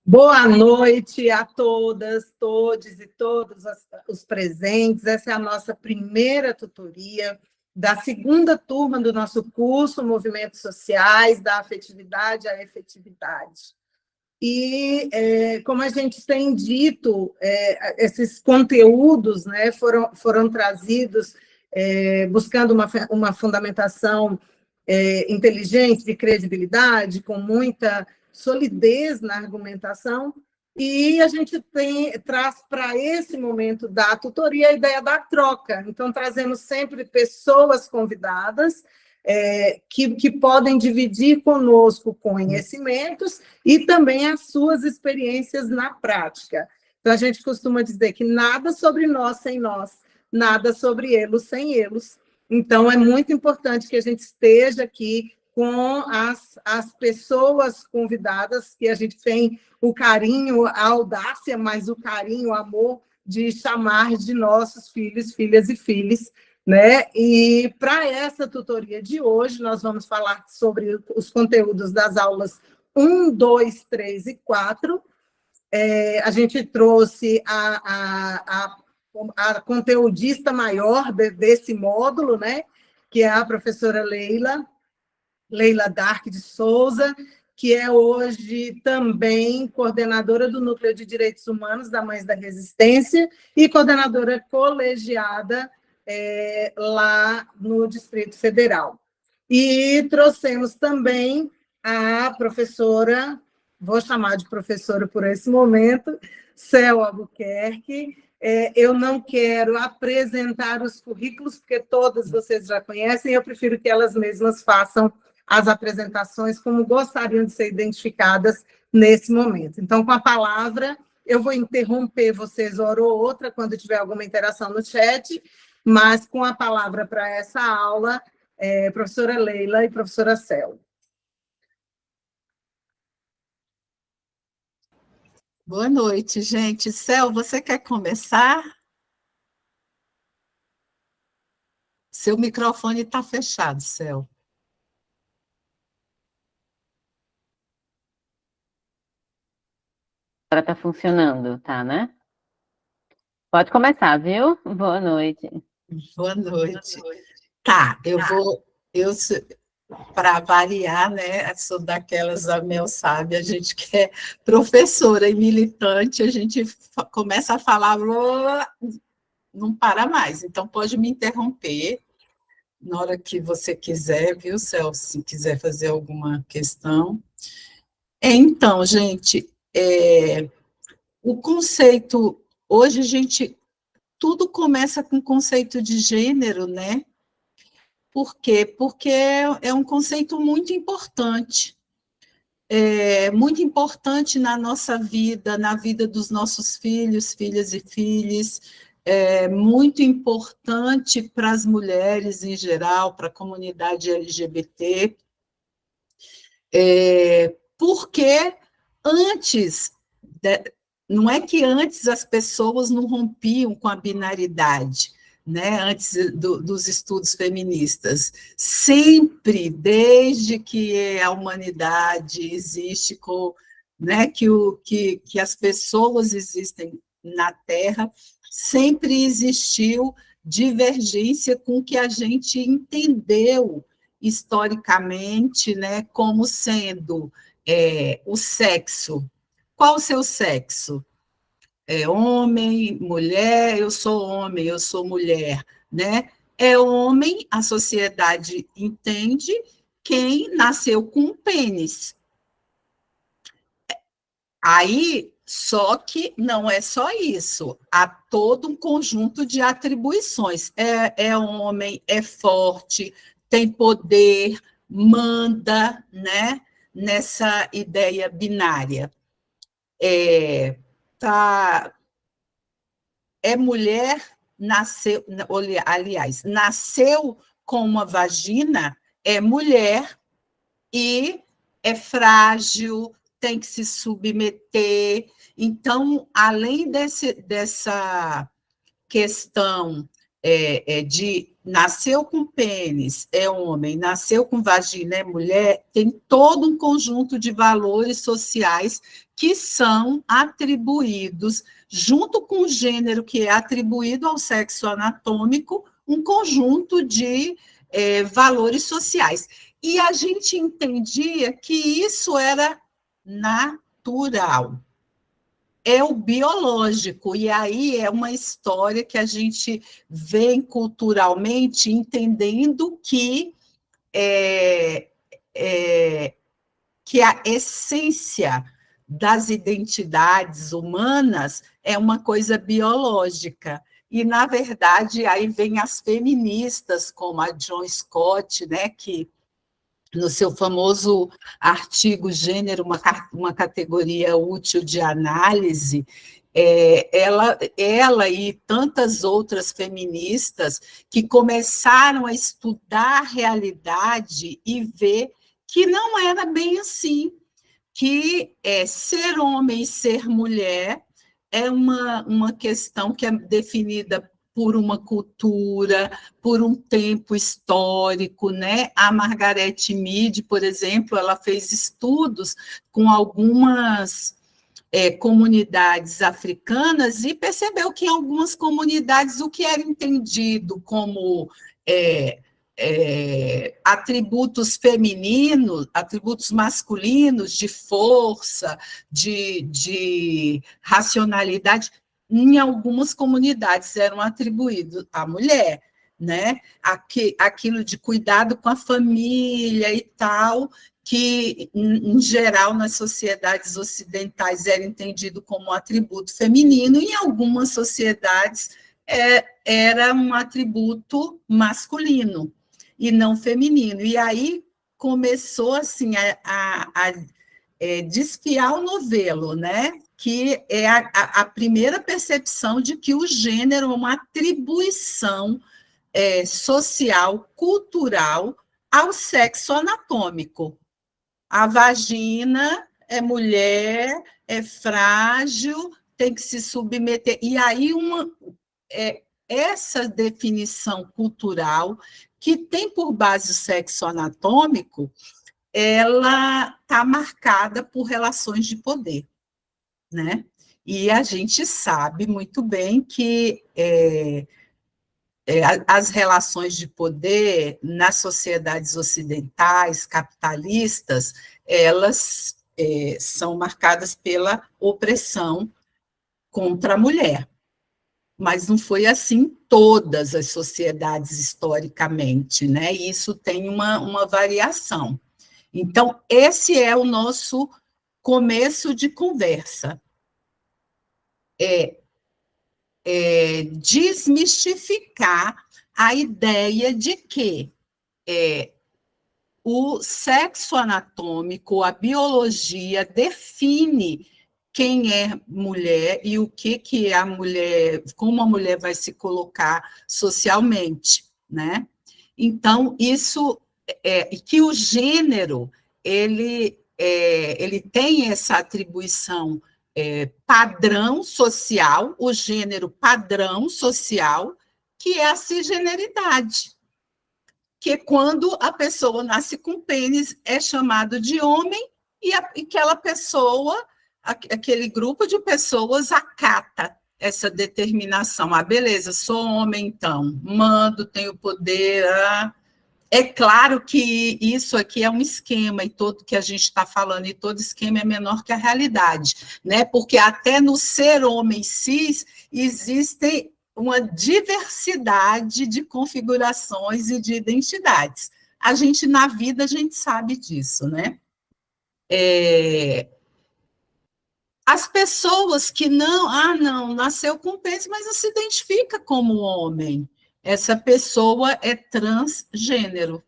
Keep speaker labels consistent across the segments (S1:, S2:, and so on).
S1: Boa noite a todas, todes e todos os presentes. Essa é a nossa primeira tutoria da segunda turma do nosso curso Movimentos Sociais, da Afetividade à Efetividade. E, como a gente tem dito, esses conteúdos, né, foram trazidos buscando uma fundamentação inteligente, de credibilidade, com muita solidez na argumentação, e a gente traz para esse momento da tutoria a ideia da troca. Então, trazemos sempre pessoas convidadas que podem dividir conosco conhecimentos e também as suas experiências na prática. Então, a gente costuma dizer que nada sobre nós sem nós, nada sobre eles sem eles. Então, é muito importante que a gente esteja aqui com as pessoas convidadas, que a gente tem o carinho, a audácia, mas o carinho, o amor de chamar de nossos filhos, filhas e filhos, né? E para essa tutoria de hoje, nós vamos falar sobre os conteúdos das aulas 1, 2, 3 e 4. A gente trouxe a conteudista maior desse módulo, né? Que é a professora Leila Dark de Souza, que é hoje também coordenadora do Núcleo de Direitos Humanos da Mães da Resistência e coordenadora colegiada lá no Distrito Federal. E trouxemos também a professora, vou chamar de professora por esse momento, Cel Albuquerque. Eu não quero apresentar os currículos, porque todas vocês já conhecem, eu prefiro que elas mesmas façam as apresentações como gostariam de ser identificadas nesse momento. Então, com a palavra, eu vou interromper vocês hora ou outra, quando tiver alguma interação no chat, mas com a palavra para essa aula, professora Leila e professora Cel.
S2: Boa noite, gente. Cel, você quer começar? Seu microfone está fechado, Cel.
S3: Agora está funcionando, tá, né? Pode começar, viu? Boa noite.
S2: Boa noite. Tá, para variar, né, sou daquelas, a Mel sabe, a gente que é professora e militante, a gente começa a falar, não para mais, então pode me interromper na hora que você quiser, viu, Celso, se quiser fazer alguma questão. Então, gente, o conceito, hoje a gente, tudo começa com o conceito de gênero, né? Por quê? Porque é um conceito muito importante na nossa vida, na vida dos nossos filhos, filhas e filhos, muito importante para as mulheres em geral, para a comunidade LGBT, porque antes, não é que antes as pessoas não rompiam com a binaridade, né, antes dos estudos feministas, sempre, desde que a humanidade existe, né, que as pessoas existem na Terra, sempre existiu divergência com o que a gente entendeu historicamente, né, como sendo o sexo. Qual o seu sexo? Homem, mulher, eu sou homem, eu sou mulher, né? É homem, a sociedade entende quem nasceu com um pênis. Aí, só que não é só isso, há todo um conjunto de atribuições. É homem, é forte, tem poder, manda, né? Nessa ideia binária. Mulher, nasceu, aliás, nasceu com uma vagina, é mulher e é frágil, tem que se submeter. Então, além dessa questão de nasceu com pênis, é homem, nasceu com vagina, é mulher, tem todo um conjunto de valores sociais que são atribuídos, junto com o gênero que é atribuído ao sexo anatômico, um conjunto de valores sociais. E a gente entendia que isso era natural. É o biológico, e aí é uma história que a gente vem culturalmente entendendo que que a essência das identidades humanas é uma coisa biológica. E, na verdade, aí vem as feministas, como a John Scott, né, que no seu famoso artigo Gênero, uma categoria útil de análise, ela e tantas outras feministas que começaram a estudar a realidade e ver que não era bem assim, que ser homem e ser mulher é uma questão que é definida por uma cultura, por um tempo histórico, né? A Margaret Mead, por exemplo, ela fez estudos com algumas comunidades africanas e percebeu que em algumas comunidades o que era entendido como atributos femininos, atributos masculinos de força, de racionalidade, em algumas comunidades eram atribuídos à mulher, né? Aquilo de cuidado com a família e tal, que, em geral, nas sociedades ocidentais era entendido como um atributo feminino, e em algumas sociedades era um atributo masculino e não feminino. E aí começou assim a desfiar o novelo, né? Que é a primeira percepção de que o gênero é uma atribuição social, cultural, ao sexo anatômico. A vagina é mulher, é frágil, tem que se submeter. E aí essa definição cultural, que tem por base o sexo anatômico, ela está marcada por relações de poder, né? E a gente sabe muito bem que as relações de poder nas sociedades ocidentais, capitalistas, elas são marcadas pela opressão contra a mulher. Mas não foi assim em todas as sociedades historicamente, né? E isso tem uma variação. Então, esse é o nosso começo de conversa. Desmistificar a ideia de que o sexo anatômico, a biologia, define quem é mulher e o que é a mulher, como a mulher vai se colocar socialmente, né? Então, isso que o gênero ele tem essa atribuição padrão social, o gênero padrão social, que é a cisgeneridade, que quando a pessoa nasce com pênis é chamado de homem e aquela pessoa, aquele grupo de pessoas acata essa determinação. Beleza, sou homem então, mando, tenho poder. É claro que isso aqui é um esquema, e todo que a gente está falando, e todo esquema é menor que a realidade, né? Porque até no ser homem cis existe uma diversidade de configurações e de identidades. Na vida, a gente sabe disso, né? As pessoas que não, nasceu com pênis, mas não se identifica como homem. Essa pessoa é transgênero.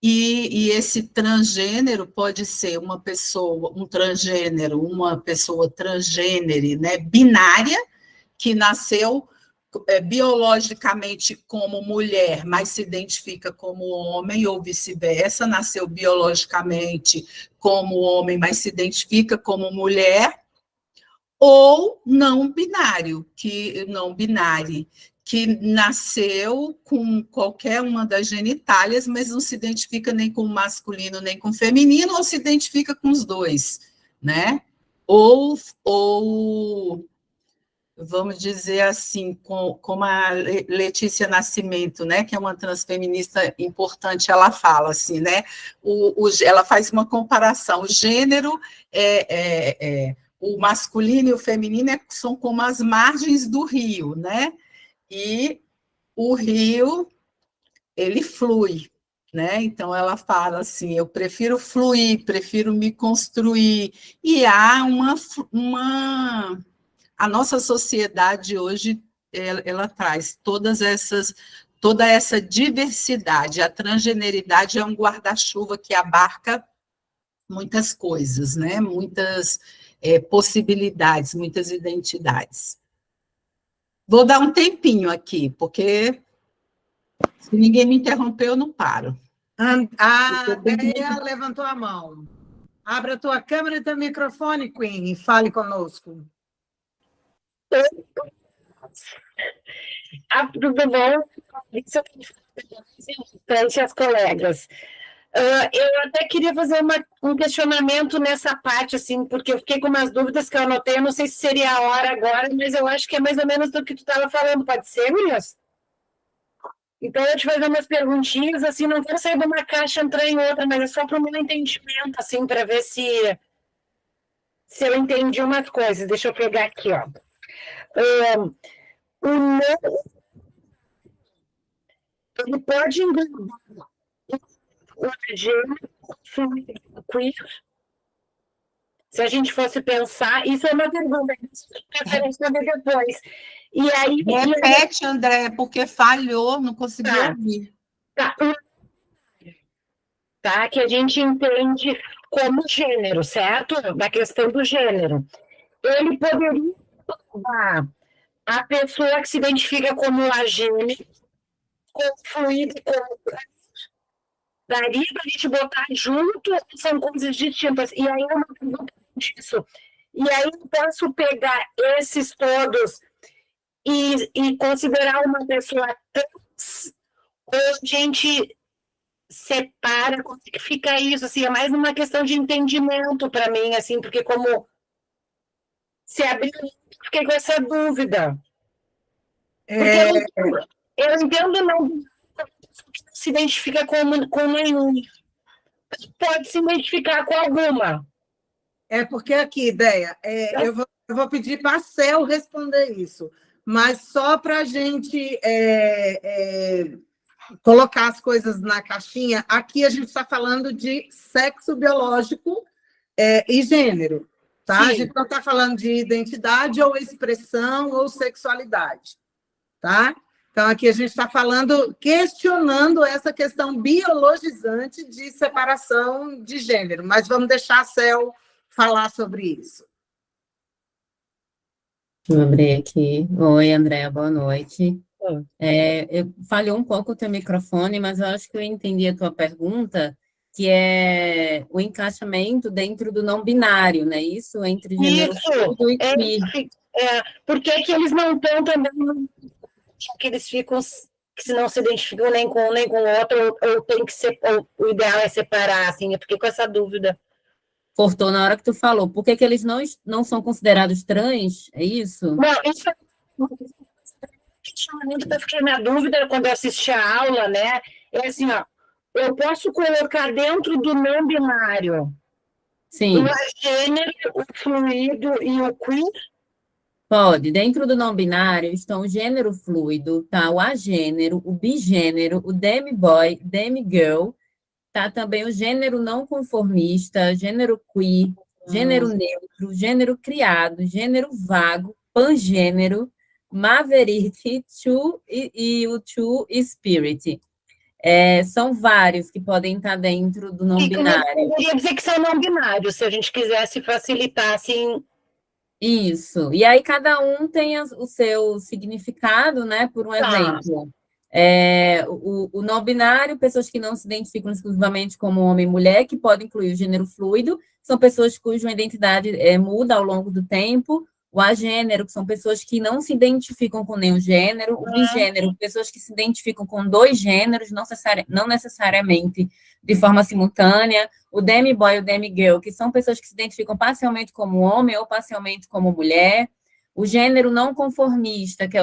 S2: E esse transgênero pode ser uma pessoa transgênere, né, binária, que nasceu biologicamente como mulher, mas se identifica como homem, ou vice-versa, nasceu biologicamente como homem, mas se identifica como mulher, ou não binário, que nasceu com qualquer uma das genitálias, mas não se identifica nem com masculino nem com feminino, ou se identifica com os dois, né? Ou vamos dizer assim, como a Letícia Nascimento, né, que é uma transfeminista importante, ela fala assim, né? Ela faz uma comparação, o gênero o masculino e o feminino são como as margens do rio, né? E o rio, ele flui, né? Então, ela fala assim, eu prefiro fluir, prefiro me construir, e há a nossa sociedade hoje, ela traz toda essa diversidade, a transgeneridade é um guarda-chuva que abarca muitas coisas, né? Muitas possibilidades, muitas identidades. Vou dar um tempinho aqui, porque se ninguém me interromper, eu não paro.
S1: A Déia levantou a mão. Abra a tua câmera e teu microfone, Queen, e fale conosco.
S4: Tudo bom? Isso eu as colegas. Eu até queria fazer um questionamento nessa parte, assim, porque eu fiquei com umas dúvidas que eu anotei, eu não sei se seria a hora agora, mas eu acho que é mais ou menos do que tu estava falando, pode ser, Williams? Então, eu te fazer umas perguntinhas, assim, não quero sair de uma caixa e entrar em outra, mas é só para o meu entendimento, assim, para ver se eu entendi umas coisas. Deixa eu pegar aqui, ó. O não, ele pode englobar o gênero queer. Se a gente fosse pensar, isso é uma pergunta que eu quero responder depois. E aí.
S2: Repete, André, porque falhou, não conseguiu ouvir.
S4: Tá, que a gente entende como gênero, certo? Da questão do gênero. Ele poderia levar a pessoa que se identifica como agênero, com fluido, daria para a gente botar junto, são coisas distintas. E aí eu não pergunto disso. E aí eu posso pegar esses todos e considerar uma pessoa trans, ou a gente separa, como que fica isso? Assim, é mais uma questão de entendimento para mim, assim, porque como se abriu, fiquei com essa dúvida. Porque eu entendo não se identifica com nenhum. Pode se identificar com alguma.
S1: Porque aqui, Déia, eu vou pedir para a Cel responder isso, mas só para a gente colocar as coisas na caixinha, aqui a gente está falando de sexo biológico e gênero, tá? Sim. A gente não está falando de identidade ou expressão ou sexualidade, tá? Então, aqui a gente está questionando essa questão biologizante de separação de gênero, mas vamos deixar a Cel falar sobre isso.
S3: Vou abrir aqui. Oi, Andréa, boa noite. Falhou um pouco o teu microfone, mas eu acho que eu entendi a tua pergunta, que é o encaixamento dentro do não binário, né? Isso, entre gênero fluido e queer.
S4: Por que eles não estão também, que eles ficam, que se não se identificam nem com o outro, ou tem que ser, ou o ideal é separar, assim, eu fiquei com essa dúvida.
S3: Cortou na hora que tu falou. Por que eles não são considerados trans? É isso?
S4: Não, isso é um questionamento que eu fiquei na dúvida quando eu assisti a aula, né? É assim, ó, eu posso colocar dentro do não binário
S3: Sim.
S4: o gênero, o fluido e o queer?
S3: Pode. Dentro do não binário estão o gênero fluido, tá? O agênero, o bigênero, o demi-boy, demi-girl, tá? Também o gênero não conformista, gênero queer, gênero neutro, gênero criado, gênero vago, pangênero, maverick, true e o true spirit. São vários que podem estar dentro do não binário.
S4: Eu queria dizer que são não binários, se a gente quisesse facilitar, assim.
S3: Isso. E aí cada um tem o seu significado, né? Por um exemplo. O não binário, pessoas que não se identificam exclusivamente como homem e mulher, que podem incluir o gênero fluido, são pessoas cuja identidade muda ao longo do tempo. o agênero, que são pessoas que não se identificam com nenhum gênero, o bigênero, pessoas que se identificam com 2 gêneros, não necessariamente de forma simultânea, o demi-boy e o demi-girl, que são pessoas que se identificam parcialmente como homem ou parcialmente como mulher, o gênero não conformista, que é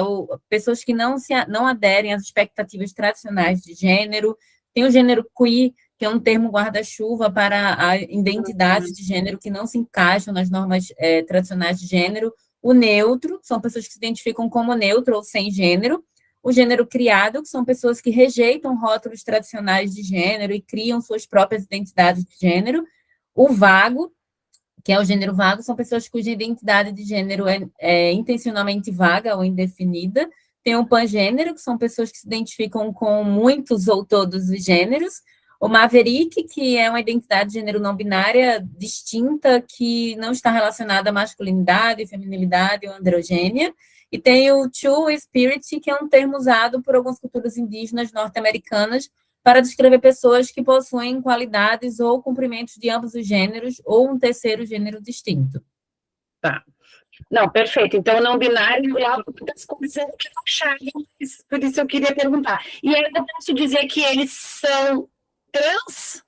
S3: pessoas que não aderem às expectativas tradicionais de gênero, tem o gênero queer, que é um termo guarda-chuva para a identidade de gênero que não se encaixam nas normas tradicionais de gênero, o neutro, que são pessoas que se identificam como neutro ou sem gênero, o gênero criado, que são pessoas que rejeitam rótulos tradicionais de gênero e criam suas próprias identidades de gênero, o vago, que é o gênero vago, são pessoas cuja identidade de gênero é intencionalmente vaga ou indefinida, tem o pangênero, que são pessoas que se identificam com muitos ou todos os gêneros, o maverick, que é uma identidade de gênero não binária distinta, que não está relacionada à masculinidade, feminilidade ou androgênia, e tem o two spirit, que é um termo usado por algumas culturas indígenas norte-americanas para descrever pessoas que possuem qualidades ou comprimentos de ambos os gêneros ou um terceiro gênero distinto.
S4: Tá. Não, perfeito. Então, não binário é algo das coisas que eu achava, por isso eu queria perguntar. E aí eu posso dizer que eles são trans?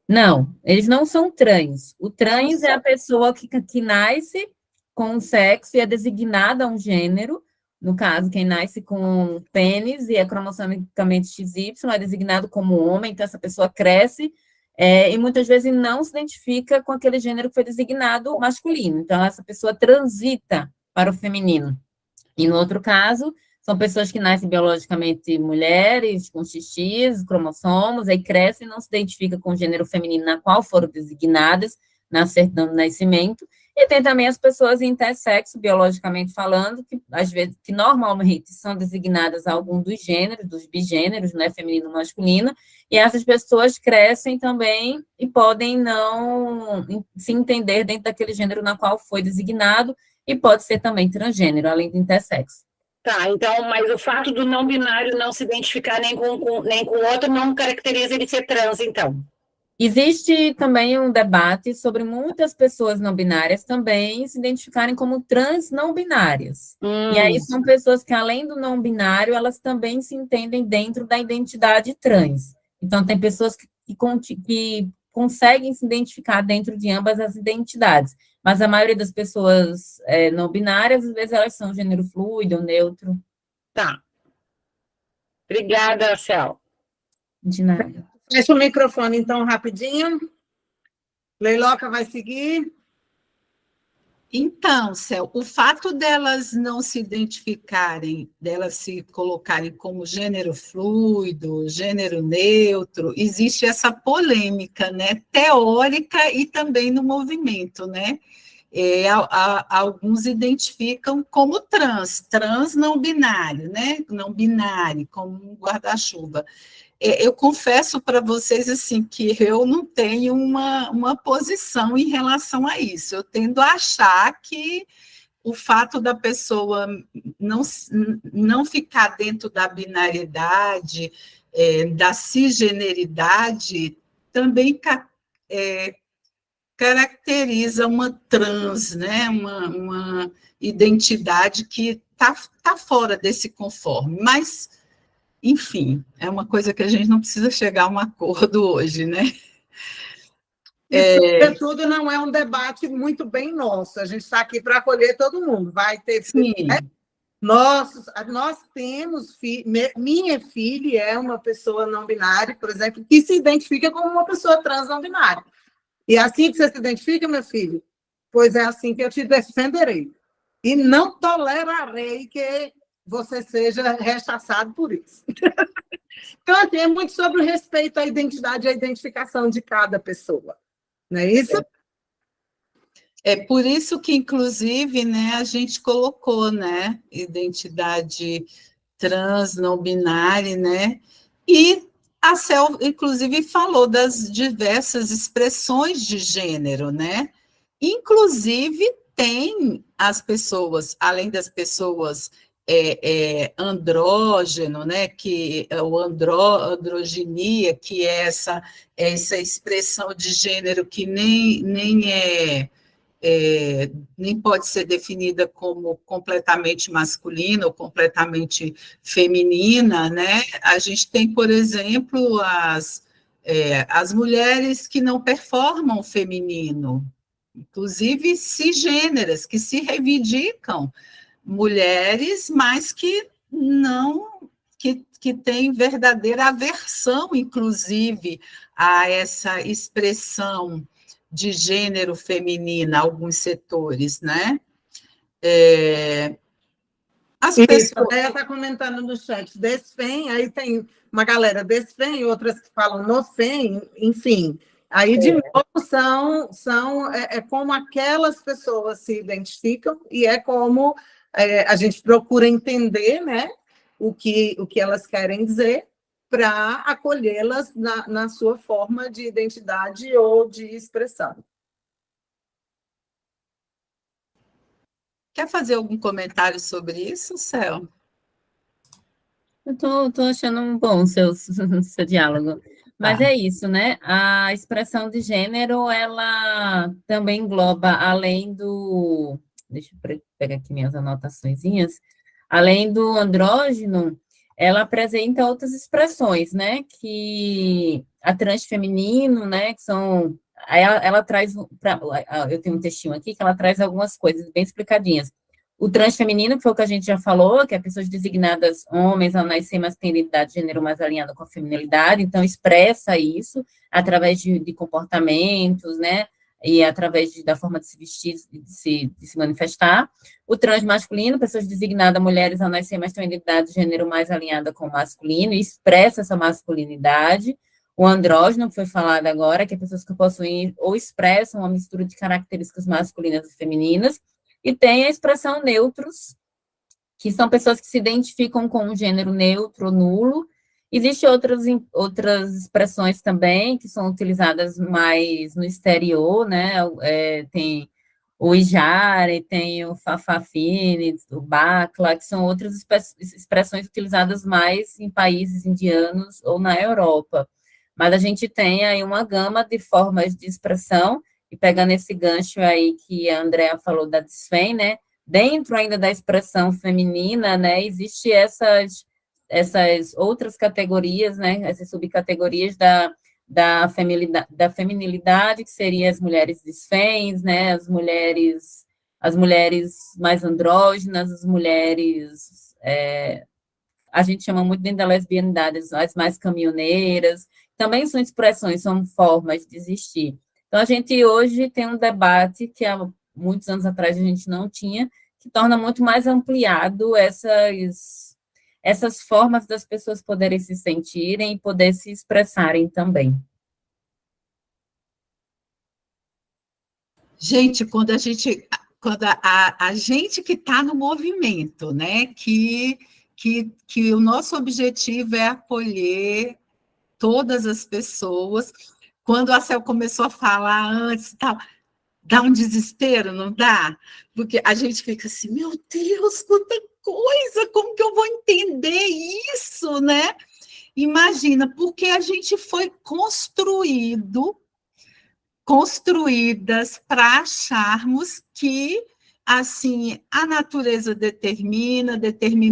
S3: Não, eles não são trans. O trans é a pessoa que nasce com um sexo e é designada a um gênero. No caso, quem nasce com pênis e é cromossomicamente XY é designado como homem, então essa pessoa cresce e muitas vezes não se identifica com aquele gênero que foi designado masculino. Então, essa pessoa transita para o feminino. E no outro caso, são pessoas que nascem biologicamente mulheres, com XX, cromossomos, aí crescem e não se identificam com o gênero feminino na qual foram designadas na certidão de nascimento. E tem também as pessoas intersexo, biologicamente falando, que às vezes, que normalmente são designadas a algum dos gêneros, dos bigêneros, né, feminino ou masculino, e essas pessoas crescem também e podem não se entender dentro daquele gênero na qual foi designado, e pode ser também transgênero, além do intersexo.
S4: Tá, então, mas o fato do não binário não se identificar nem com o outro não caracteriza ele ser trans, então?
S3: Existe também um debate sobre muitas pessoas não binárias também se identificarem como trans não binárias. E aí são pessoas que, além do não binário, elas também se entendem dentro da identidade trans. Então, tem pessoas que conseguem se identificar dentro de ambas as identidades. Mas a maioria das pessoas não binárias, às vezes, elas são gênero fluido, neutro.
S4: Tá. Obrigada, Cel.
S3: De nada.
S1: Fecha o microfone, então, rapidinho. Leiloca vai seguir.
S2: Então, Céu, o fato delas não se identificarem, delas se colocarem como gênero fluido, gênero neutro, existe essa polêmica, né, teórica e também no movimento, né? Alguns identificam como trans não binário, né? Não binário, como um guarda-chuva. Eu confesso para vocês assim que eu não tenho uma posição em relação a isso. Eu tendo a achar que o fato da pessoa não ficar dentro da binariedade, da cisgeneridade, também caracteriza uma trans, né? Uma identidade que tá fora desse conforme, mas enfim, é uma coisa que a gente não precisa chegar a um acordo hoje, né?
S1: E, sobretudo, não é um debate muito bem nosso. A gente está aqui para acolher todo mundo. Vai ter...
S2: Sim.
S1: Nós temos... Minha filha é uma pessoa não binária, por exemplo, que se identifica como uma pessoa trans não binária. E assim que você se identifica, meu filho, pois é assim que eu te defenderei. E não tolerarei que você seja rechaçado por isso. Então, assim, é muito sobre o respeito à identidade e à identificação de cada pessoa. Não é isso?
S2: É por isso que, inclusive, né, a gente colocou, né, identidade trans, não binária, né? E a Cel, inclusive, falou das diversas expressões de gênero, né? Inclusive, tem as pessoas, além das pessoas andrógeno, né, que o androginia, que é essa expressão de gênero que nem é nem pode ser definida como completamente masculina ou completamente feminina, né? A gente tem, por exemplo, as mulheres que não performam feminino, inclusive cisgêneras, que se reivindicam mulheres, mas que não, que têm verdadeira aversão, inclusive, a essa expressão de gênero feminina, alguns setores, né? As
S1: Isso,
S2: pessoas...
S1: a Deia está comentando no chat, desfem, aí tem uma galera desfem, outras que falam nofem, enfim. Aí, de novo, é como aquelas pessoas se identificam e é como a gente procura entender, né, o que elas querem dizer para acolhê-las na sua forma de identidade ou de expressão.
S2: Quer fazer algum comentário sobre isso, Céu?
S3: Eu tô achando bom o seu diálogo. Mas é isso, né? A expressão de gênero, ela também engloba, além do... Deixa eu pegar aqui minhas anotaçõezinhas. Além do andrógeno, ela apresenta outras expressões, né? Que a transfeminino, né? Que são... Ela traz... Eu tenho um textinho aqui que ela traz algumas coisas bem explicadinhas. O transfeminino, que foi o que a gente já falou, que é pessoas designadas homens ao nascer, mas têm identidade de gênero mais alinhada com a feminilidade, então expressa isso através de comportamentos, né, e através da forma de se vestir, de se manifestar. O transmasculino, pessoas designadas mulheres ao nascer, mas têm identidade de gênero mais alinhada com o masculino, e expressa essa masculinidade. O andrógeno, que foi falado agora, que é pessoas que possuem ou expressam uma mistura de características masculinas e femininas. E tem a expressão neutros, que são pessoas que se identificam com um gênero neutro ou nulo. Existem outras expressões também, que são utilizadas mais no exterior, né? Tem o Ijare, tem o Fafafine, o Bakla, que são outras expressões utilizadas mais em países indianos ou na Europa. Mas a gente tem aí uma gama de formas de expressão, e pegando esse gancho aí que a Andrea falou da desfem, né, dentro ainda da expressão feminina, né, existe essas outras categorias, né, essas subcategorias da feminilidade, que seriam as mulheres desfens, né, as mulheres mais andrógenas, as mulheres... a gente chama muito dentro da lesbianidade, as mais caminhoneiras, também são expressões, são formas de existir. Então, a gente hoje tem um debate que há muitos anos atrás a gente não tinha, que torna muito mais ampliado essas formas das pessoas poderem se sentirem e poder se expressarem também.
S2: Gente, quando a gente que está no movimento, né, que o nosso objetivo é acolher todas as pessoas. Quando a Cel começou a falar antes, tal, dá um desespero, não dá? Porque a gente fica assim, meu Deus, quanta coisa, como que eu vou entender isso, né? Imagina, porque a gente foi construídas para acharmos que, assim, a natureza determina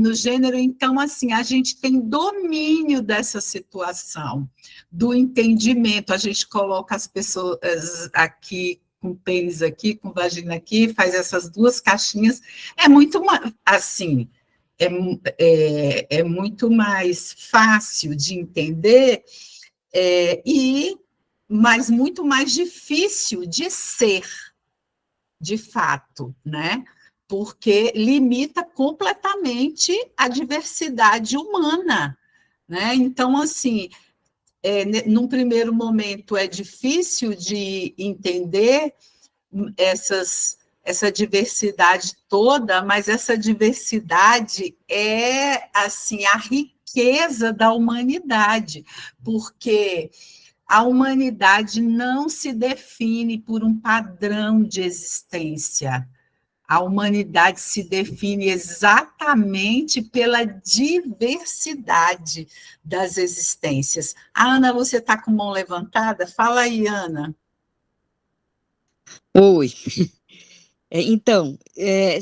S2: o gênero, então, assim, a gente tem domínio dessa situação, do entendimento, a gente coloca as pessoas aqui, com pênis aqui, com vagina aqui, faz essas duas caixinhas, é muito, assim, é muito mais fácil de entender, mas muito mais difícil de ser, de fato, né? Porque limita completamente a diversidade humana, né? Então, assim, num primeiro momento é difícil de entender essa diversidade toda, mas essa diversidade é, assim, a riqueza da humanidade, porque a humanidade não se define por um padrão de existência. A humanidade se define exatamente pela diversidade das existências. Ana, você está com a mão levantada? Fala aí, Ana.
S5: Oi. Então,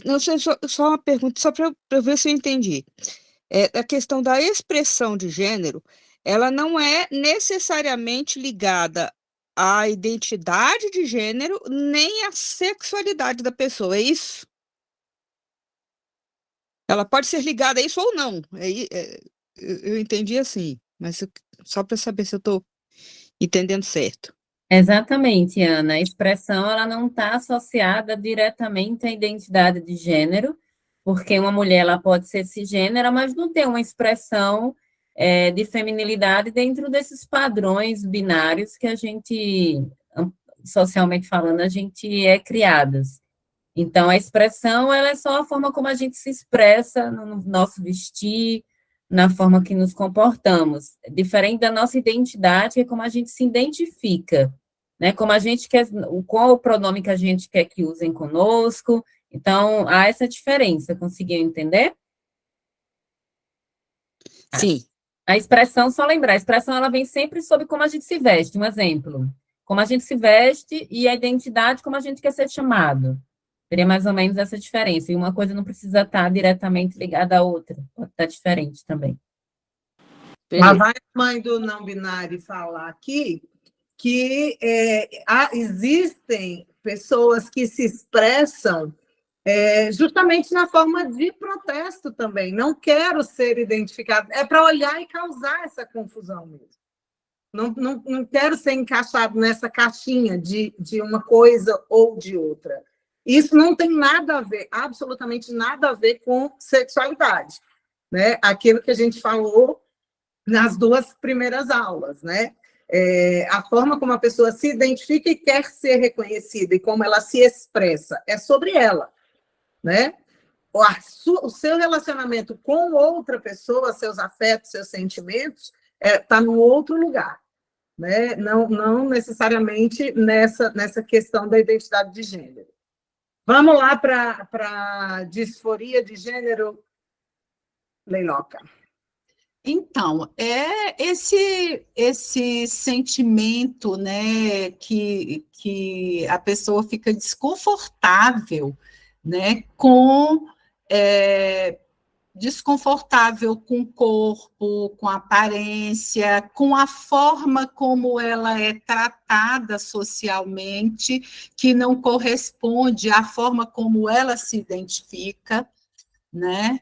S5: não sei, só uma pergunta, só para eu ver se eu entendi. A questão da expressão de gênero, ela não é necessariamente ligada à identidade de gênero, nem à sexualidade da pessoa, é isso? Ela pode ser ligada a isso ou não. Eu entendi assim, mas só para saber se eu estou entendendo certo.
S3: Exatamente, Ana. A expressão ela não está associada diretamente à identidade de gênero, porque uma mulher ela pode ser cisgênera, mas não ter uma expressão de feminilidade dentro desses padrões binários que a gente, socialmente falando, a gente é criadas. Então, a expressão ela é só a forma como a gente se expressa no nosso vestir, na forma que nos comportamos. Diferente da nossa identidade, é como a gente se identifica, né? Como a gente quer, qual o pronome que a gente quer que usem conosco. Então, há essa diferença. Conseguiu entender?
S5: Sim.
S3: A expressão, só lembrar, a expressão ela vem sempre sobre como a gente se veste. Um exemplo, como a gente se veste e a identidade, como a gente quer ser chamado. Seria mais ou menos essa diferença. E uma coisa não precisa estar diretamente ligada à outra, pode estar diferente também.
S1: Mas vai a mãe do não binário falar aqui que existem pessoas que se expressam justamente na forma de protesto também. Não quero ser identificado. É para olhar e causar essa confusão mesmo. Não quero ser encaixado nessa caixinha de uma coisa ou de outra. Isso não tem nada a ver, absolutamente nada a ver com sexualidade, né? Aquilo que a gente falou nas 2 primeiras aulas, né? A forma como a pessoa se identifica e quer ser reconhecida e como ela se expressa é sobre ela, né? O seu relacionamento com outra pessoa, seus afetos, seus sentimentos, está num outro lugar, né? Não necessariamente nessa questão da identidade de gênero. Vamos lá para a disforia de gênero, Leiloca.
S2: Então, é esse sentimento, né, que a pessoa fica desconfortável, né, desconfortável com o corpo, com a aparência, com a forma como ela é tratada socialmente, que não corresponde à forma como ela se identifica, né?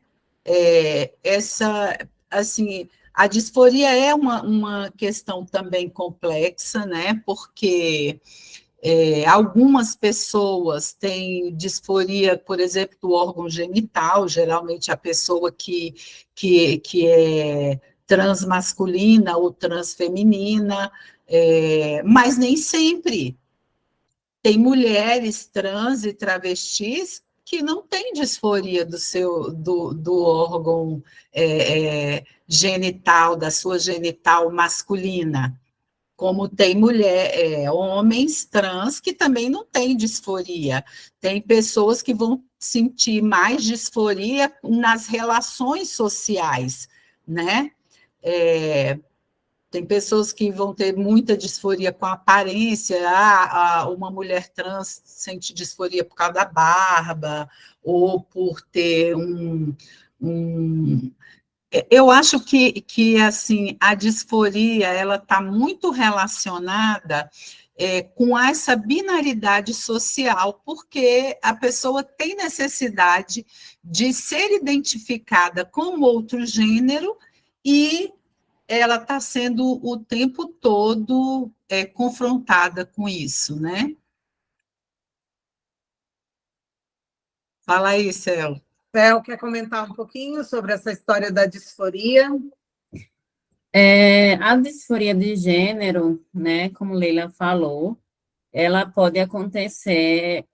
S2: Assim, a disforia é uma questão também complexa, né? Porque algumas pessoas têm disforia, por exemplo, do órgão genital, geralmente a pessoa que é transmasculina ou transfeminina, mas nem sempre. Tem mulheres trans e travestis que não têm disforia do órgão genital, da sua genital masculina, como tem homens trans que também não têm disforia. Tem pessoas que vão sentir mais disforia nas relações sociais, né? Tem pessoas que vão ter muita disforia com a aparência, uma mulher trans sente disforia por causa da barba, ou por ter eu acho que assim, a disforia ela está muito relacionada com essa binaridade social, porque a pessoa tem necessidade de ser identificada com outro gênero e ela está sendo o tempo todo confrontada com isso, né? Fala aí, Céu.
S1: Céu, quer comentar um pouquinho sobre essa história da disforia?
S3: A disforia de gênero, né, como Leila falou, ela pode acontecer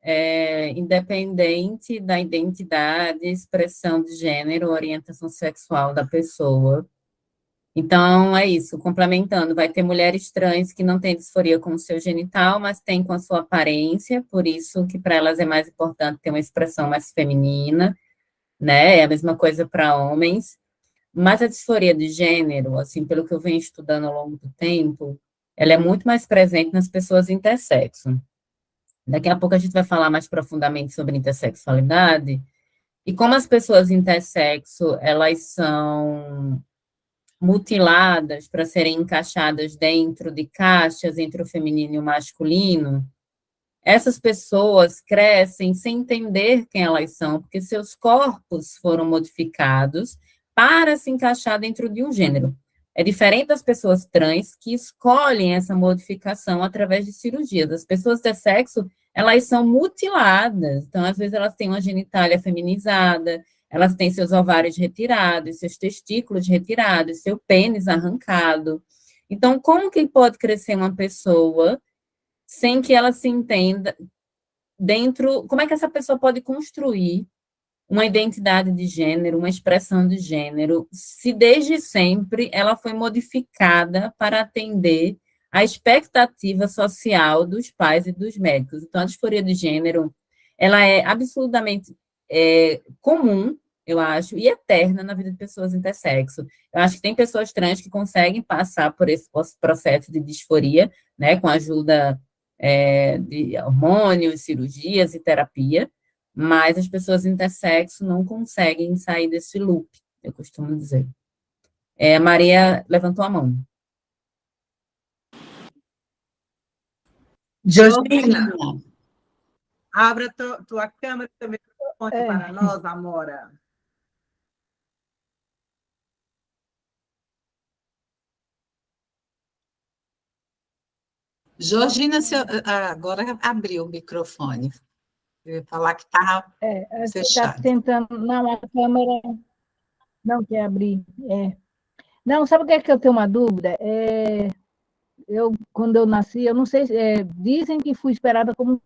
S3: independente da identidade, expressão de gênero, orientação sexual da pessoa. Então, é isso, complementando, vai ter mulheres trans que não têm disforia com o seu genital, mas têm com a sua aparência, por isso que para elas é mais importante ter uma expressão mais feminina, né? É a mesma coisa para homens. Mas a disforia de gênero, assim, pelo que eu venho estudando ao longo do tempo, ela é muito mais presente nas pessoas intersexo, Daqui a pouco a gente vai falar mais profundamente sobre intersexualidade e como as pessoas intersexo, elas são mutiladas para serem encaixadas dentro de caixas entre o feminino e o masculino. Essas pessoas crescem sem entender quem elas são, porque seus corpos foram modificados para se encaixar dentro de um gênero. É diferente das pessoas trans que escolhem essa modificação através de cirurgias. As pessoas de sexo, elas são mutiladas. Então, às vezes, elas têm uma genitália feminizada, elas têm seus ovários retirados, seus testículos retirados, seu pênis arrancado. Então, como que pode crescer uma pessoa sem que ela se entenda dentro... Como é que essa pessoa pode construir uma identidade de gênero, uma expressão de gênero, se desde sempre ela foi modificada para atender a expectativa social dos pais e dos médicos? Então, a disforia de gênero, ela é absolutamente comum, eu acho, e eterna na vida de pessoas intersexo. Eu acho que tem pessoas trans que conseguem passar por esse processo de disforia, né, com a ajuda de hormônios, cirurgias e terapia, mas as pessoas intersexo não conseguem sair desse loop, eu costumo dizer. A Maria levantou a mão.
S1: Georgina, abra tua câmera e também para nós, Amora.
S2: Georgina, agora abriu o microfone. Eu ia falar que estava
S6: Você
S2: fechado.
S6: está tentando... Não, a câmera não quer abrir. Não, sabe o que é que eu tenho uma dúvida? Quando eu nasci, eu não sei, dizem que fui esperada como...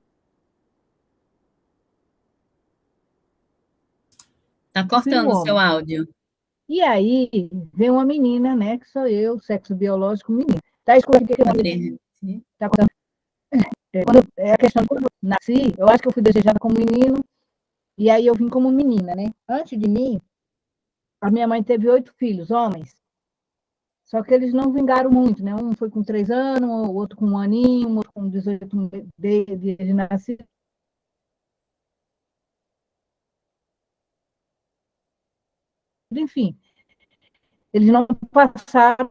S3: Está cortando o seu áudio.
S6: E aí, vem uma menina, né, que sou eu, sexo biológico, menina. Está escutando que eu... Está cortando. A questão de quando eu nasci, eu acho que eu fui desejada como menino, e aí eu vim como menina, né? Antes de mim, a minha mãe teve 8 filhos, homens. Só que eles não vingaram muito, né? Um foi com 3 anos, o outro com 1 aninho, o outro com 18 de nascido. Enfim, eles não passaram...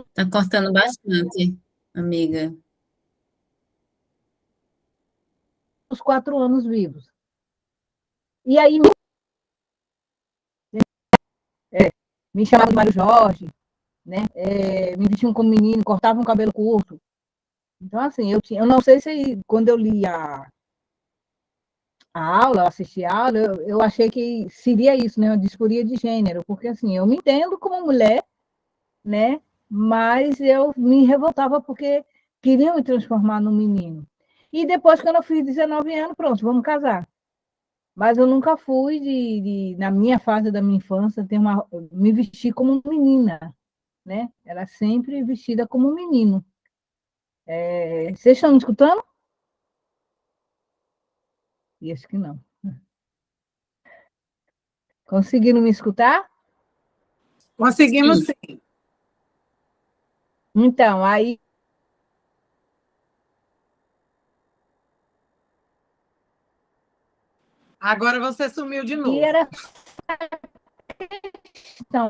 S3: Está cortando bastante, amiga.
S6: Os 4 anos vivos. E aí, me chamavam de Mário Jorge, né? Me vestiam como menino, cortavam o cabelo curto. Então, assim, eu não sei se quando eu li a aula, assisti a aula, eu achei que seria isso, né? Uma disforia de gênero, porque, assim, eu me entendo como mulher, né? Mas eu me revoltava porque queriam me transformar num menino. E depois, quando eu fiz 19 anos, pronto, vamos casar. Mas eu nunca fui, na minha fase da minha infância, me vestir como menina, né? Era sempre vestida como menino. Vocês estão me escutando? E acho que não. Conseguiram me escutar?
S1: Conseguimos sim.
S6: Então, aí...
S1: Agora você sumiu de novo.
S6: E era... Então,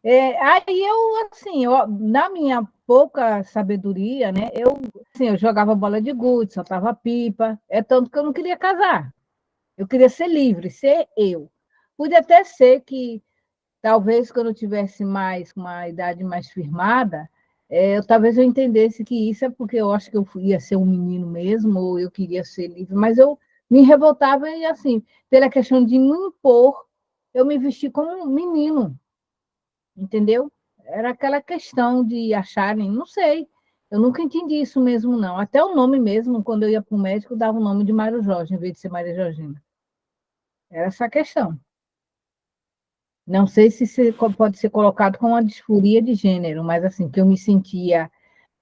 S6: aí eu, assim, na minha pouca sabedoria, né, eu jogava bola de gude, soltava pipa, tanto que eu não queria casar. Eu queria ser livre, ser eu. Podia até ser que, talvez, quando eu tivesse uma idade mais firmada, talvez eu entendesse que isso é porque eu acho que eu ia ser um menino mesmo, ou eu queria ser livre, mas eu me revoltava e, assim, pela questão de me impor, eu me vesti como um menino, entendeu? Era aquela questão de acharem, não sei, eu nunca entendi isso mesmo, não. Até o nome mesmo, quando eu ia para o médico, dava o nome de Mário Jorge, em vez de ser Maria Georgina. Era essa a questão. Não sei se pode ser colocado como uma disforia de gênero, mas, assim, que eu me sentia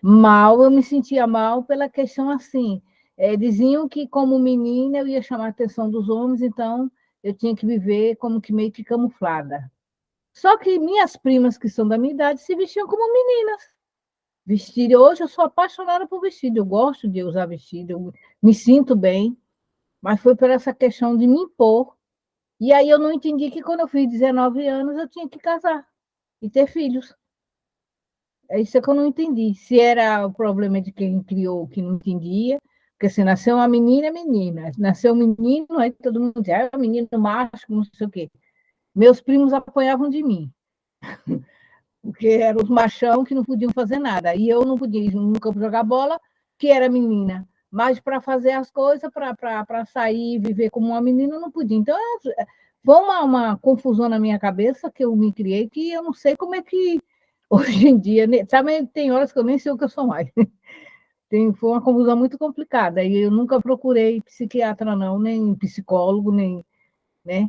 S6: mal pela questão, assim, diziam que, como menina, eu ia chamar a atenção dos homens, então eu tinha que viver como que meio que camuflada. Só que minhas primas, que são da minha idade, se vestiam como meninas. Vestido, hoje eu sou apaixonada por vestido, eu gosto de usar vestido, eu me sinto bem, mas foi por essa questão de me impor. E aí eu não entendi que quando eu fiz 19 anos eu tinha que casar e ter filhos. É isso que eu não entendi. Se era o problema de quem criou que não entendia, porque se nasceu uma menina, é menina. Se nasceu um menino, aí todo mundo dizia, é um menino macho, não sei o quê. Meus primos apanhavam de mim, porque eram os machão que não podiam fazer nada. E eu não podia ir no campo jogar bola, que era menina. Mas para fazer as coisas, para sair e viver como uma menina, eu não podia. Então, foi uma confusão na minha cabeça que eu me criei, que eu não sei como é que hoje em dia, sabe, tem horas que eu nem sei o que eu sou mais. Foi uma confusão muito complicada. E eu nunca procurei psiquiatra, não, nem psicólogo, nem, né?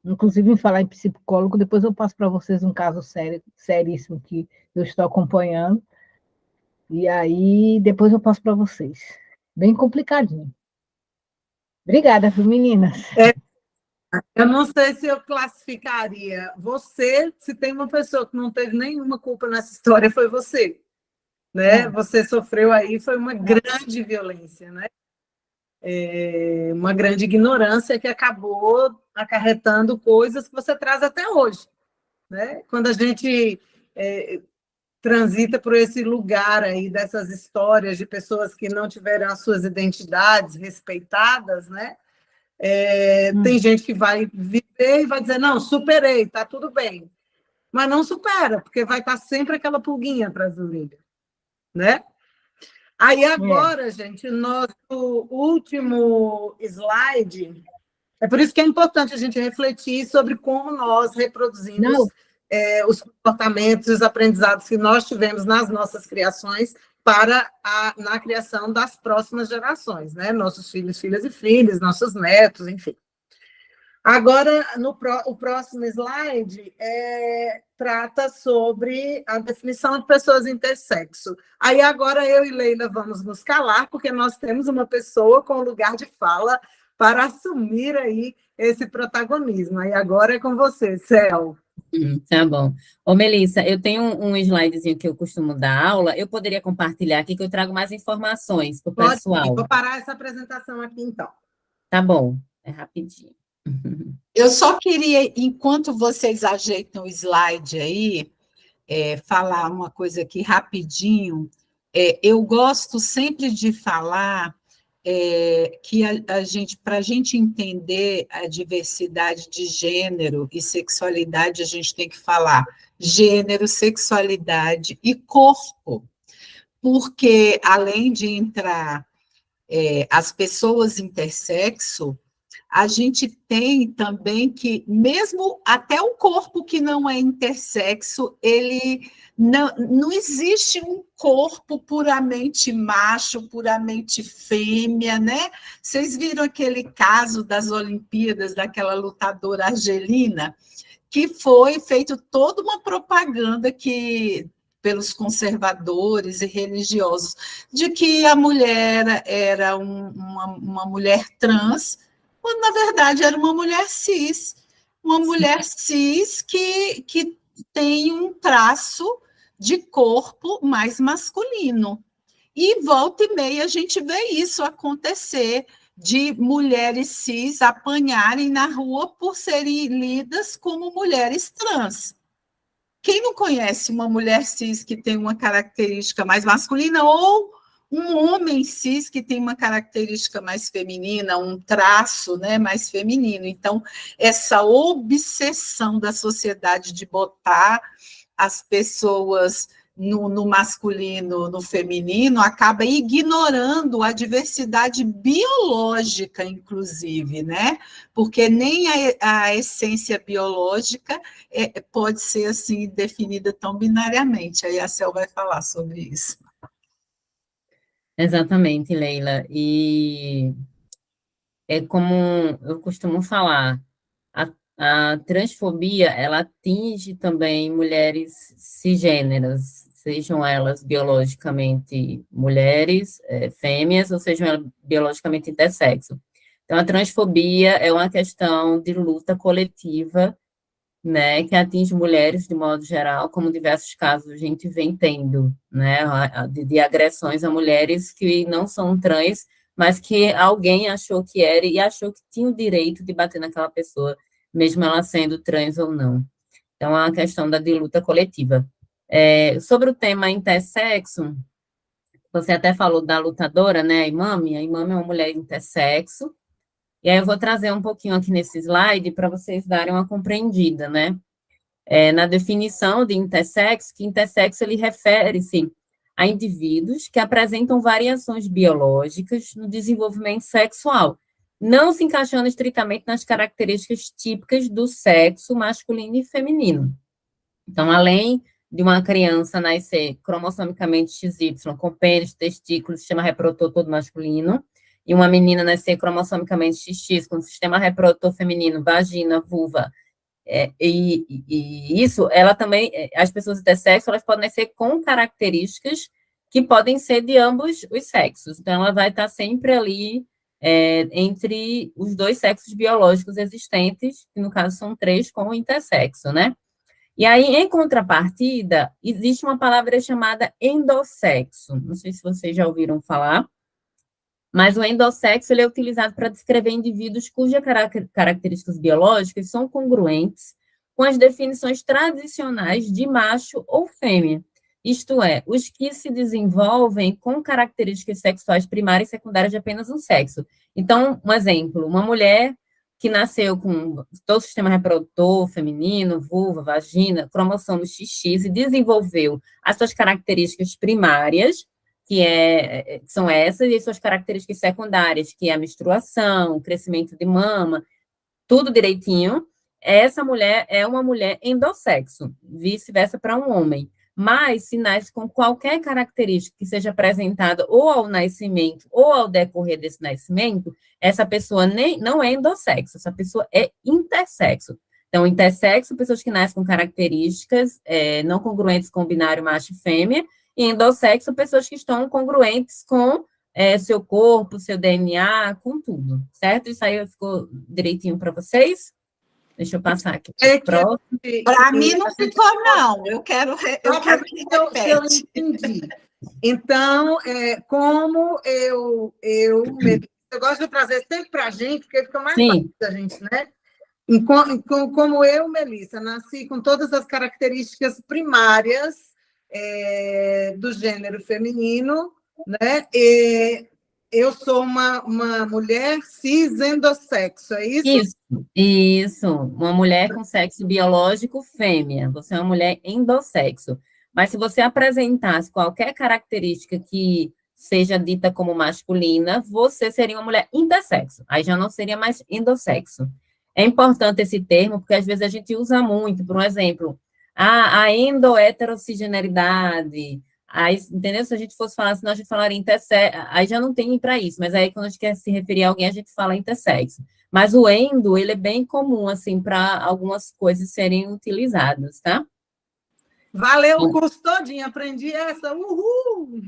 S6: Inclusive, em falar em psicólogo, depois eu passo para vocês um caso sério, seríssimo que eu estou acompanhando. E aí, depois eu passo para vocês. Bem complicadinho. Obrigada, viu, meninas?
S1: Eu não sei se eu classificaria você, se tem uma pessoa que não teve nenhuma culpa nessa história, foi você, né? Você sofreu aí, foi uma grande violência, né? Uma grande ignorância que acabou acarretando coisas que você traz até hoje, né? Quando a gente transita por esse lugar aí dessas histórias de pessoas que não tiveram as suas identidades respeitadas, né? Tem gente que vai viver e vai dizer, não, superei, tá tudo bem. Mas não supera, porque vai estar sempre aquela pulguinha atrás da orelha, né? Aí agora, gente, nosso último slide, é por isso que é importante a gente refletir sobre como nós reproduzimos os comportamentos e os aprendizados que nós tivemos nas nossas criações na criação das próximas gerações, né? Nossos filhos, filhas e filhos, nossos netos, enfim. Agora, o próximo slide trata sobre a definição de pessoas intersexo. Aí agora eu e Leila vamos nos calar, porque nós temos uma pessoa com lugar de fala para assumir aí esse protagonismo. Aí agora é com você, Cel.
S3: Tá bom. Ô, Melissa, eu tenho um slidezinho que eu costumo dar aula, eu poderia compartilhar aqui que eu trago mais informações para o pessoal.
S1: Vou parar essa apresentação aqui, então.
S3: Tá bom, é rapidinho.
S2: Eu só queria, enquanto vocês ajeitam o slide aí, falar uma coisa aqui rapidinho. Eu gosto sempre de falar que a gente, para a gente entender a diversidade de gênero e sexualidade, a gente tem que falar gênero, sexualidade e corpo, porque além de entrar as pessoas intersexo, a gente tem também que, mesmo até o corpo que não é intersexo, ele não existe um corpo puramente macho, puramente fêmea, né? Vocês viram aquele caso das Olimpíadas, daquela lutadora argelina, que foi feito toda uma propaganda pelos conservadores e religiosos, de que a mulher era uma mulher trans, quando, na verdade, era uma mulher cis que tem um traço de corpo mais masculino. E volta e meia a gente vê isso acontecer, de mulheres cis apanharem na rua por serem lidas como mulheres trans. Quem não conhece uma mulher cis que tem uma característica mais masculina ou um homem cis que tem uma característica mais feminina, um traço, né, mais feminino? Então, essa obsessão da sociedade de botar as pessoas no masculino, no feminino, acaba ignorando a diversidade biológica, inclusive, né? Porque nem a essência biológica pode ser assim definida tão binariamente. Aí a Cel vai falar sobre isso.
S3: Exatamente, Leila. E é como eu costumo falar, a transfobia, ela atinge também mulheres cisgêneras, sejam elas biologicamente mulheres, fêmeas, ou sejam elas biologicamente intersexo. Então, a transfobia é uma questão de luta coletiva né, que atinge mulheres de modo geral, como diversos casos a gente vem tendo, né, de agressões a mulheres que não são trans, mas que alguém achou que era e achou que tinha o direito de bater naquela pessoa, mesmo ela sendo trans ou não. Então, é uma questão de luta coletiva. Sobre o tema intersexo, você até falou da lutadora, né, a Imami é uma mulher intersexo, e aí eu vou trazer um pouquinho aqui nesse slide para vocês darem uma compreendida, né? Na definição de intersexo, que intersexo ele refere-se a indivíduos que apresentam variações biológicas no desenvolvimento sexual, não se encaixando estritamente nas características típicas do sexo masculino e feminino. Então, além de uma criança nascer cromossomicamente XY, com pênis, testículos, sistema reprodutor todo masculino, e uma menina nascer cromossomicamente XX, com sistema reprodutor feminino, vagina, vulva, e isso, ela também, as pessoas intersexo, elas podem nascer com características que podem ser de ambos os sexos. Então, ela vai estar sempre ali entre os dois sexos biológicos existentes, que no caso são 3, com o intersexo, né? E aí, em contrapartida, existe uma palavra chamada endossexo. Não sei se vocês já ouviram falar, mas o endossexo ele é utilizado para descrever indivíduos cujas características biológicas são congruentes com as definições tradicionais de macho ou fêmea. Isto é, os que se desenvolvem com características sexuais primárias e secundárias de apenas um sexo. Então, um exemplo, uma mulher que nasceu com todo o sistema reprodutor feminino, vulva, vagina, cromossomo XX, e desenvolveu as suas características primárias, que são essas, e as suas características secundárias, que é a menstruação, o crescimento de mama, tudo direitinho. Essa mulher é uma mulher endossexo, vice-versa para um homem. Mas, se nasce com qualquer característica que seja apresentada ou ao nascimento ou ao decorrer desse nascimento, essa pessoa não é endossexo, essa pessoa é intersexo. Então, intersexo, pessoas que nascem com características não congruentes com o binário macho e fêmea, e endossexo, pessoas que estão congruentes com seu corpo, seu DNA, com tudo, certo? Isso aí ficou direitinho para vocês? Deixa eu passar aqui.
S2: Para mim não ficou, não. Eu quero que
S1: repete. Eu entendi. Então, como eu gosto de trazer sempre para a gente, porque fica mais fácil da gente, né? Como eu, Melissa, nasci com todas as características primárias do gênero feminino, né? Eu sou uma mulher cis endossexo, é isso?
S3: Isso. Uma mulher com sexo biológico fêmea. Você é uma mulher endossexo. Mas se você apresentasse qualquer característica que seja dita como masculina, você seria uma mulher intersexo. Aí já não seria mais endossexo. É importante esse termo, porque às vezes a gente usa muito, por um exemplo, a endoheterocisgeneridade. Aí, entendeu? Se a gente fosse falar, senão a gente falaria intersexo, aí já não tem para isso, mas aí quando a gente quer se referir a alguém, a gente fala intersexo. Mas o endo, ele é bem comum, assim, para algumas coisas serem utilizadas, tá?
S1: Valeu o curso todinho, aprendi essa, uhul!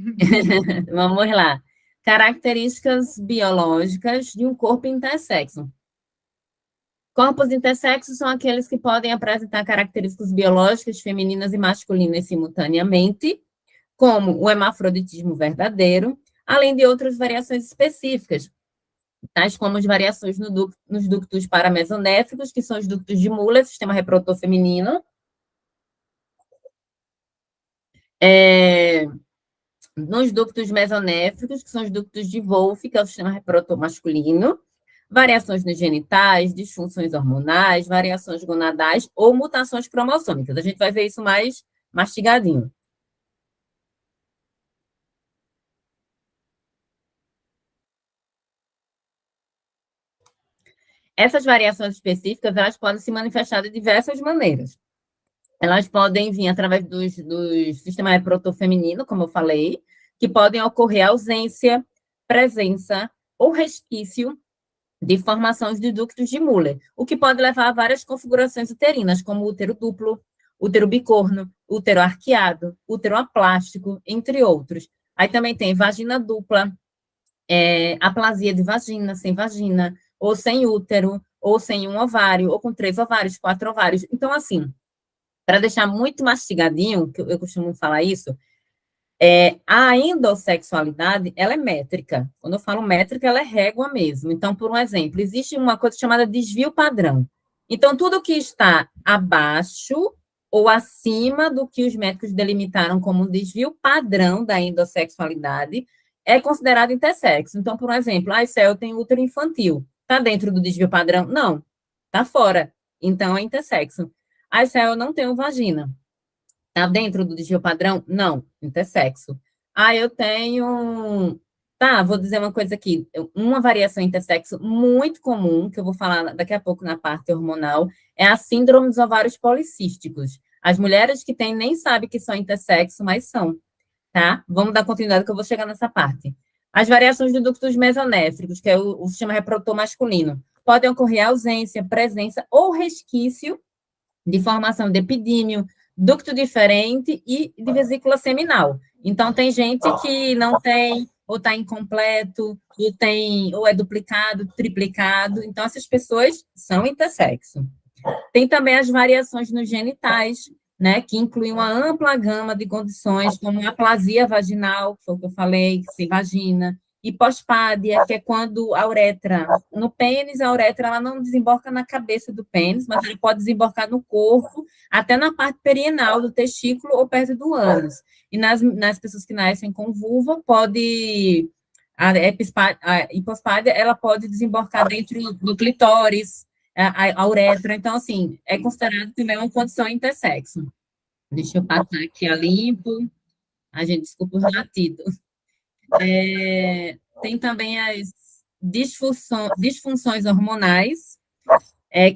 S3: Vamos lá. Características biológicas de um corpo intersexo. Corpos intersexos são aqueles que podem apresentar características biológicas femininas e masculinas simultaneamente, como o hermafroditismo verdadeiro, além de outras variações específicas, tais como as variações nos ductos paramesonéficos, que são os ductos de Muller, sistema reprodutor feminino, nos ductos mesonéficos, que são os ductos de Wolff, que é o sistema reprodutor masculino, variações nos genitais, disfunções hormonais, variações gonadais ou mutações cromossômicas. A gente vai ver isso mais mastigadinho. Essas variações específicas, elas podem se manifestar de diversas maneiras. Elas podem vir através do sistema reprodutor feminino, como eu falei, que podem ocorrer ausência, presença ou resquício de formações de ductos de Muller, o que pode levar a várias configurações uterinas, como útero duplo, útero bicorno, útero arqueado, útero aplástico, entre outros. Aí também tem vagina dupla, aplasia de vagina, sem vagina, ou sem útero, ou sem um ovário, ou com 3 ovários, 4 ovários. Então, assim, para deixar muito mastigadinho, que eu costumo falar isso, a endossexualidade, ela é métrica. Quando eu falo métrica, ela é régua mesmo. Então, por um exemplo, existe uma coisa chamada desvio padrão. Então, tudo que está abaixo ou acima do que os médicos delimitaram como um desvio padrão da endossexualidade é considerado intersexo. Então, por um exemplo, Céu tem útero infantil. Está dentro do desvio padrão? Não. Está fora. Então, é intersexo. Céu, eu não tenho vagina. Está dentro do desvio padrão? Não. Intersexo. Eu tenho... Tá, vou dizer uma coisa aqui. Uma variação intersexo muito comum, que eu vou falar daqui a pouco na parte hormonal, é a síndrome dos ovários policísticos. As mulheres que têm nem sabem que são intersexo, mas são, tá? Vamos dar continuidade que eu vou chegar nessa parte. As variações do ductos mesonéfricos, que é o sistema reprodutor masculino, podem ocorrer ausência, presença ou resquício de formação de epidímio, ducto diferente e de vesícula seminal. Então, tem gente que não tem, ou está incompleto, ou é duplicado, triplicado. Então, essas pessoas são intersexo. Tem também as variações nos genitais, né, que incluem uma ampla gama de condições, como aplasia vaginal, que foi o que eu falei, sem vagina, hipospádia, que é quando a uretra, no pênis, a uretra ela não desemboca na cabeça do pênis, mas ela pode desembocar no corpo, até na parte perianal do testículo ou perto do ânus. E nas pessoas que nascem com vulva, a hipospádia, ela pode desembocar dentro do clitóris, a uretra. Então, assim, é considerado também uma condição intersexo. Deixa eu passar aqui a limpo. Gente, desculpa o latido. Tem também as disfunções hormonais,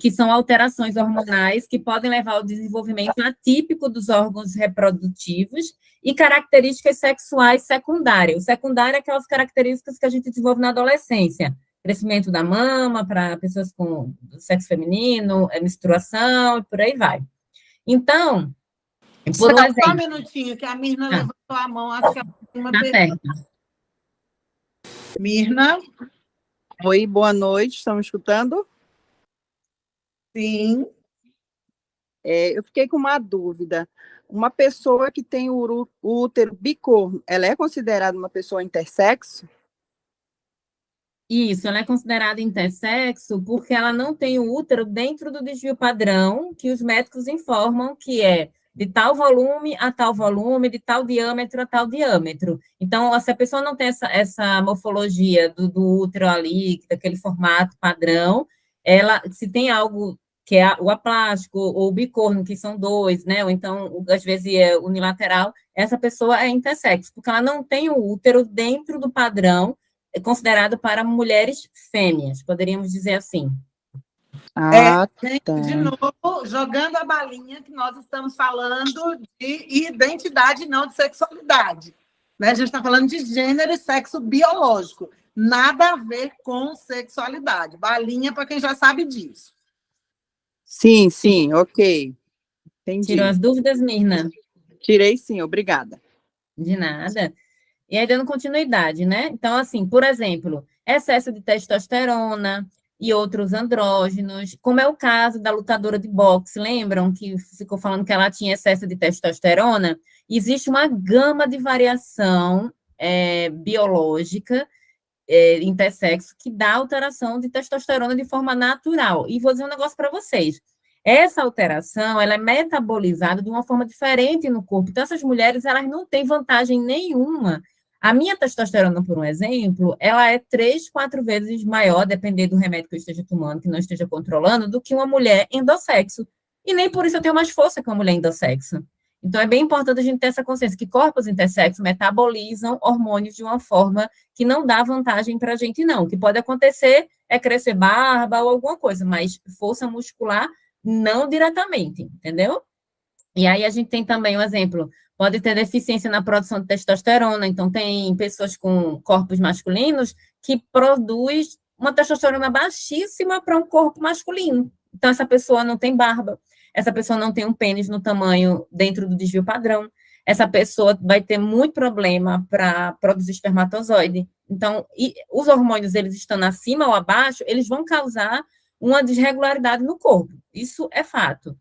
S3: que são alterações hormonais que podem levar ao desenvolvimento atípico dos órgãos reprodutivos e características sexuais secundárias. O secundário é aquelas características que a gente desenvolve na adolescência. Crescimento da mama para pessoas com sexo feminino, menstruação, e por aí vai. Então, por um exemplo...
S1: Só um minutinho, que a Mirna levantou a mão, acho que ela tem uma pergunta. Mirna?
S7: Oi, boa noite, estão me escutando?
S1: Sim.
S7: Eu fiquei com uma dúvida. Uma pessoa que tem o útero bicorno, ela é considerada uma pessoa intersexo?
S3: Isso, ela é considerada intersexo porque ela não tem o útero dentro do desvio padrão que os médicos informam que é de tal volume a tal volume, de tal diâmetro a tal diâmetro. Então, se a pessoa não tem essa morfologia do útero ali, daquele formato padrão, se tem algo que é o aplástico ou o bicorno, que são 2, né? Ou então, às vezes, é unilateral, essa pessoa é intersexo, porque ela não tem o útero dentro do padrão considerado para mulheres fêmeas, poderíamos dizer assim.
S1: De novo, jogando a balinha que nós estamos falando de identidade, não de sexualidade. Né? A gente está falando de gênero e sexo biológico. Nada a ver com sexualidade. Balinha para quem já sabe disso.
S7: Sim, ok. Entendi.
S3: Tirou as dúvidas, Mirna?
S7: Tirei sim, obrigada.
S3: De nada. E aí, dando continuidade, né? Então, assim, por exemplo, excesso de testosterona e outros andrógenos, como é o caso da lutadora de boxe, lembram que ficou falando que ela tinha excesso de testosterona? Existe uma gama de variação biológica intersexo que dá alteração de testosterona de forma natural. E vou dizer um negócio para vocês. Essa alteração, ela é metabolizada de uma forma diferente no corpo. Então, essas mulheres, elas não têm vantagem nenhuma. A minha testosterona, por um exemplo, ela é 3, 4 vezes maior, dependendo do remédio que eu esteja tomando, que não esteja controlando, do que uma mulher endossexo. E nem por isso eu tenho mais força que uma mulher endossexo. Então, é bem importante a gente ter essa consciência que corpos intersexos metabolizam hormônios de uma forma que não dá vantagem para a gente, não. O que pode acontecer é crescer barba ou alguma coisa, mas força muscular não diretamente, entendeu? E aí a gente tem também um exemplo, pode ter deficiência na produção de testosterona, então tem pessoas com corpos masculinos que produz uma testosterona baixíssima para um corpo masculino. Então, essa pessoa não tem barba, essa pessoa não tem um pênis no tamanho dentro do desvio padrão, essa pessoa vai ter muito problema para produzir espermatozoide. Então, os hormônios, eles estando acima ou abaixo, eles vão causar uma desregularidade no corpo. Isso é fato.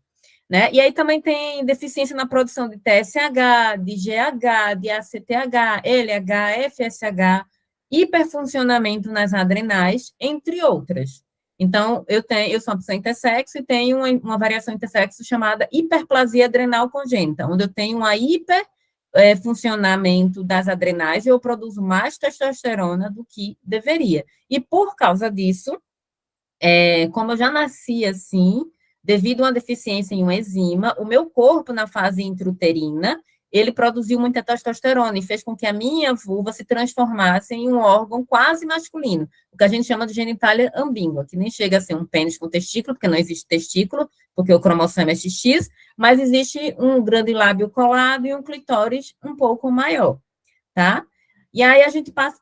S3: Né? E aí também tem deficiência na produção de TSH, de GH, de ACTH, LH, FSH, hiperfuncionamento nas adrenais, entre outras. Então, eu sou uma pessoa intersexo e tenho uma variação intersexo chamada hiperplasia adrenal congênita, onde eu tenho uma hiperfuncionamento das adrenais e eu produzo mais testosterona do que deveria. E por causa disso, como eu já nasci assim, devido a uma deficiência em uma enzima, o meu corpo, na fase intrauterina, ele produziu muita testosterona e fez com que a minha vulva se transformasse em um órgão quase masculino, o que a gente chama de genitália ambígua, que nem chega a ser um pênis com testículo, porque não existe testículo, porque o cromossomo é XX, mas existe um grande lábio colado e um clitóris um pouco maior, tá? E aí a gente parte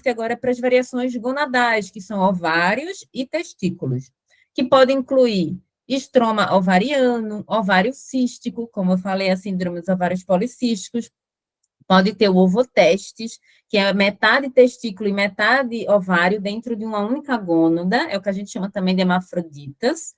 S3: agora para as variações gonadais, que são ovários e testículos, que podem incluir estroma ovariano, ovário cístico, como eu falei, a síndrome dos ovários policísticos, pode ter o ovotestes, que é metade testículo e metade ovário dentro de uma única gônada, é o que a gente chama também de hermafroditas.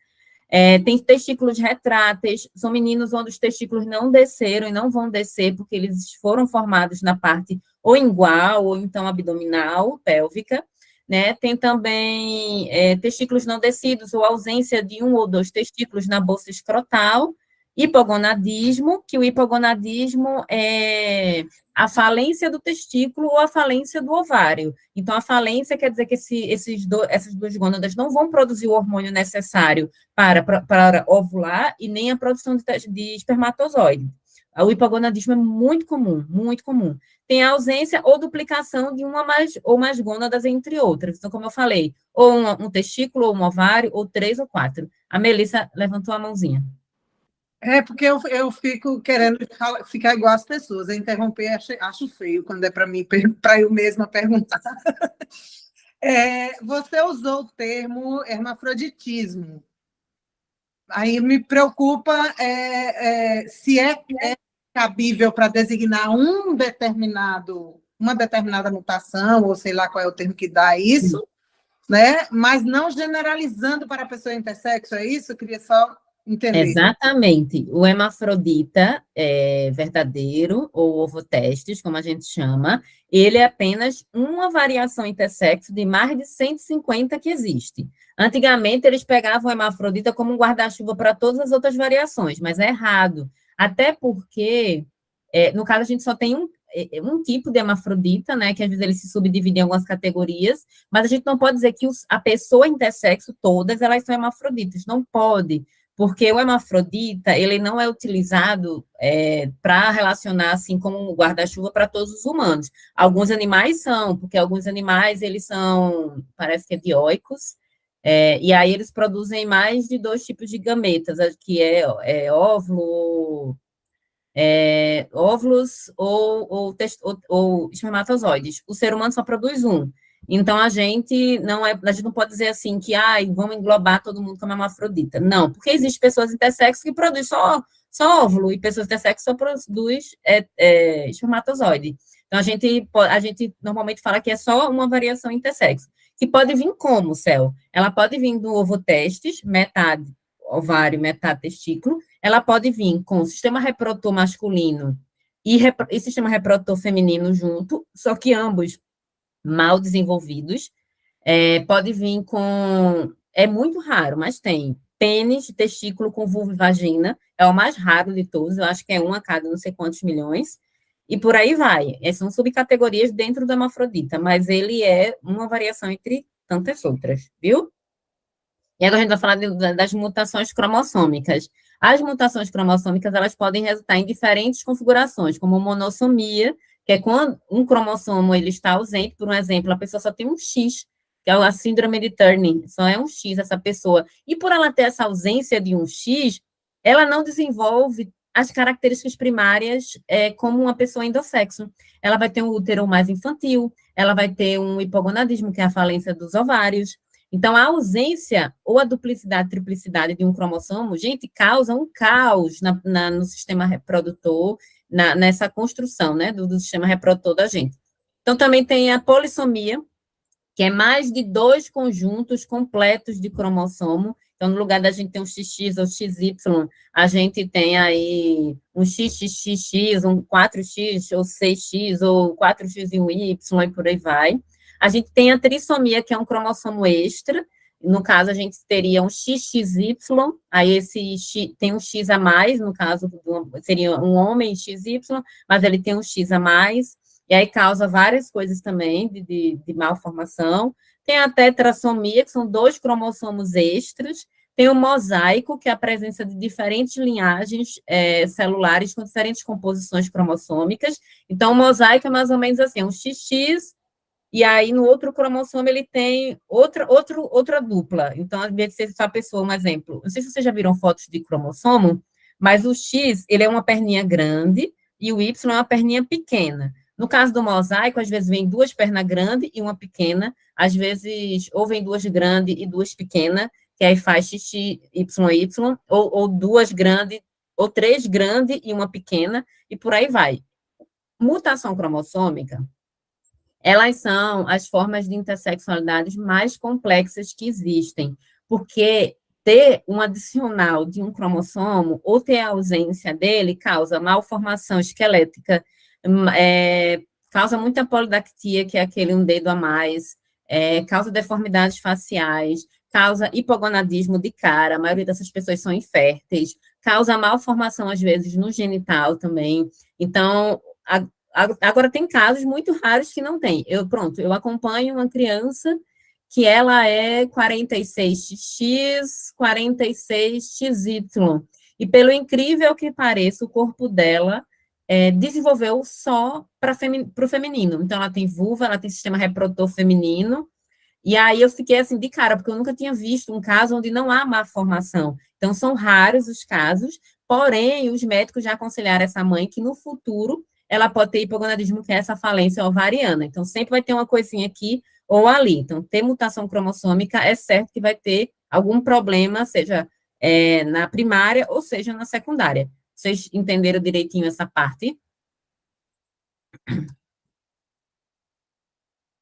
S3: Tem testículos retráteis, são meninos onde os testículos não desceram e não vão descer, porque eles foram formados na parte ou ingual, ou então abdominal, pélvica, né? Tem também testículos não descidos, ou ausência de um ou dois testículos na bolsa escrotal, hipogonadismo, que o hipogonadismo é a falência do testículo ou a falência do ovário. Então, a falência quer dizer que essas duas gônadas não vão produzir o hormônio necessário para ovular e nem a produção de espermatozoide. O hipogonadismo é muito comum, muito comum. Tem a ausência ou duplicação de uma ou mais gônadas, entre outras. Então, como eu falei, ou um testículo, ou um ovário, ou 3 ou 4. A Melissa levantou a mãozinha.
S1: Porque eu fico querendo ficar igual às pessoas. Eu interromper, acho feio quando é para eu mesma perguntar. Você usou o termo hermafroditismo. Aí me preocupa se é cabível para designar uma determinada mutação, ou sei lá qual é o termo que dá isso, né? Mas não generalizando para a pessoa intersexo, é isso? Eu queria só entender.
S3: Exatamente. O hermafrodita verdadeiro, ou ovotestes, como a gente chama, ele é apenas uma variação intersexo de mais de 150 que existe. Antigamente, eles pegavam o hermafrodita como um guarda-chuva para todas as outras variações, mas é errado. Até porque, no caso, a gente só tem um tipo de hermafrodita, né, que às vezes eles se subdividem em algumas categorias, mas a gente não pode dizer que a pessoa intersexo, todas elas são hermafroditas, não pode, porque o hermafrodita, ele não é utilizado para relacionar, assim, como um guarda-chuva para todos os humanos. Alguns animais são, porque alguns animais, eles são, parece que dioicos, e aí eles produzem mais de 2 tipos de gametas, que óvulos ou espermatozoides. O ser humano só produz um. Então, a gente não pode dizer assim que vamos englobar todo mundo como hermafrodita. Não, porque existem pessoas intersexo que produzem só óvulo, e pessoas intersexo só produzem espermatozoide. Então, a gente normalmente fala que é só uma variação intersexo, que pode vir como, Céu? Ela pode vir do ovotestes, metade ovário, metade testículo. Ela pode vir com sistema reprodutor masculino e sistema reprodutor feminino junto, só que ambos mal desenvolvidos. Pode vir com... É muito raro, mas tem pênis, testículo com vulva e vagina. É o mais raro de todos. Eu acho que é um a cada não sei quantos milhões. E por aí vai. São subcategorias dentro da hermafrodita, mas ele é uma variação entre tantas outras, viu? E agora a gente vai falar das mutações cromossômicas. As mutações cromossômicas, elas podem resultar em diferentes configurações, como monossomia, que é quando um cromossomo ele está ausente, por um exemplo, a pessoa só tem um X, que é a síndrome de Turner, só é um X essa pessoa. E por ela ter essa ausência de um X, ela não desenvolve as características primárias como uma pessoa endossexo. Ela vai ter um útero mais infantil, ela vai ter um hipogonadismo, que é a falência dos ovários. Então, a ausência ou a duplicidade, triplicidade de um cromossomo, gente, causa um caos no sistema reprodutor nessa construção, né, do sistema reprodutor da gente. Então, também tem a polissomia, que é mais de 2 conjuntos completos de cromossomo. Então, no lugar da gente ter um XX ou XY, a gente tem aí um XXXX, um 4X ou 6X, ou 4X e um Y, e por aí vai. A gente tem a trissomia, que é um cromossomo extra. No caso, a gente teria um XXY, aí esse X, tem um X a mais, no caso, seria um homem XY, mas ele tem um X a mais, e aí causa várias coisas também de malformação. Tem a tetrassomia, que são 2 cromossomos extras. Tem o mosaico, que é a presença de diferentes linhagens celulares com diferentes composições cromossômicas. Então, o mosaico é mais ou menos assim, um XX, e aí no outro cromossomo ele tem outra dupla. Então, às vezes, se a pessoa, um exemplo, não sei se vocês já viram fotos de cromossomo, mas o X, ele é uma perninha grande, e o Y é uma perninha pequena. No caso do mosaico, às vezes vem 2 pernas grandes e uma pequena, às vezes ou vem 2 grandes e 2 pequenas, que aí faz XY, ou 2 grandes, ou 3 grandes e uma pequena, e por aí vai. Mutação cromossômica, elas são as formas de intersexualidade mais complexas que existem, porque ter um adicional de um cromossomo ou ter a ausência dele causa malformação esquelética, causa muita polidactia, que é aquele um dedo a mais, causa deformidades faciais, causa hipogonadismo de cara, a maioria dessas pessoas são inférteis, causa malformação, às vezes, no genital também. Então, agora, tem casos muito raros que não tem. Eu acompanho uma criança que ela é 46XX, 46XY, e pelo incrível que pareça, o corpo dela desenvolveu só para o feminino. Então, ela tem vulva, ela tem sistema reprodutor feminino, e aí eu fiquei assim de cara, porque eu nunca tinha visto um caso onde não há malformação. Então, são raros os casos, porém, os médicos já aconselharam essa mãe que no futuro ela pode ter hipogonadismo, que é essa falência ovariana. Então, sempre vai ter uma coisinha aqui ou ali. Então, ter mutação cromossômica é certo que vai ter algum problema, seja na primária ou seja na secundária. Vocês entenderam direitinho essa parte?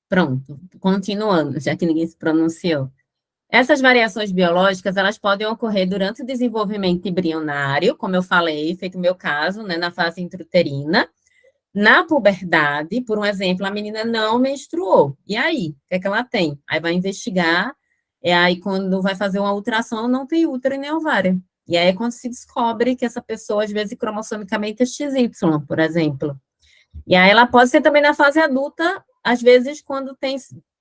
S3: Pronto, continuando, já que ninguém se pronunciou. Essas variações biológicas, elas podem ocorrer durante o desenvolvimento embrionário, como eu falei, feito o meu caso, né, na fase intrauterina. Na puberdade, por um exemplo, a menina não menstruou. E aí, o que é que ela tem? Aí vai investigar, e aí quando vai fazer uma ultrassom, não tem útero e nem ovário. E aí é quando se descobre que essa pessoa, às vezes, cromossomicamente é XY, por exemplo. E aí ela pode ser também na fase adulta, às vezes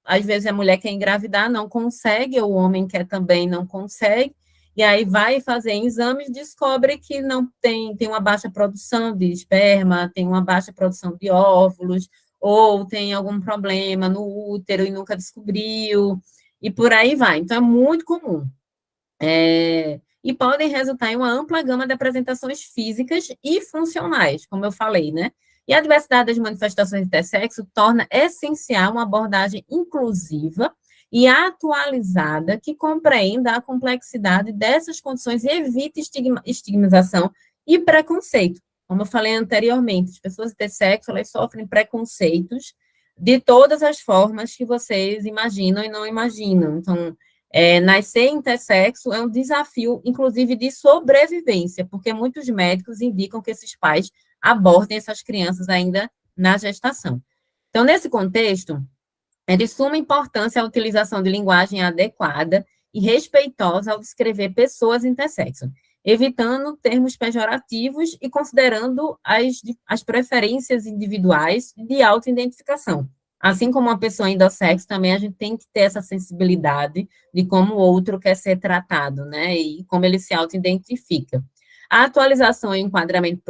S3: às vezes a mulher quer engravidar, não consegue, ou o homem quer também, não consegue, e aí vai fazer exames, descobre que não tem uma baixa produção de esperma, tem uma baixa produção de óvulos, ou tem algum problema no útero e nunca descobriu, e por aí vai. Então, é muito comum. E podem resultar em uma ampla gama de apresentações físicas e funcionais, como eu falei, né? E a diversidade das manifestações intersexo torna essencial uma abordagem inclusiva e atualizada que compreenda a complexidade dessas condições e evite estigmatização e preconceito. Como eu falei anteriormente, as pessoas intersexo, elas sofrem preconceitos de todas as formas que vocês imaginam e não imaginam. Então, nascer intersexo é um desafio, inclusive, de sobrevivência, porque muitos médicos indicam que esses pais abordem essas crianças ainda na gestação. Então, nesse contexto, é de suma importância a utilização de linguagem adequada e respeitosa ao descrever pessoas intersexo, evitando termos pejorativos e considerando as preferências individuais de autoidentificação. Assim como uma pessoa endossexo, também a gente tem que ter essa sensibilidade de como o outro quer ser tratado, né, e como ele se autoidentifica. A atualização e enquadramento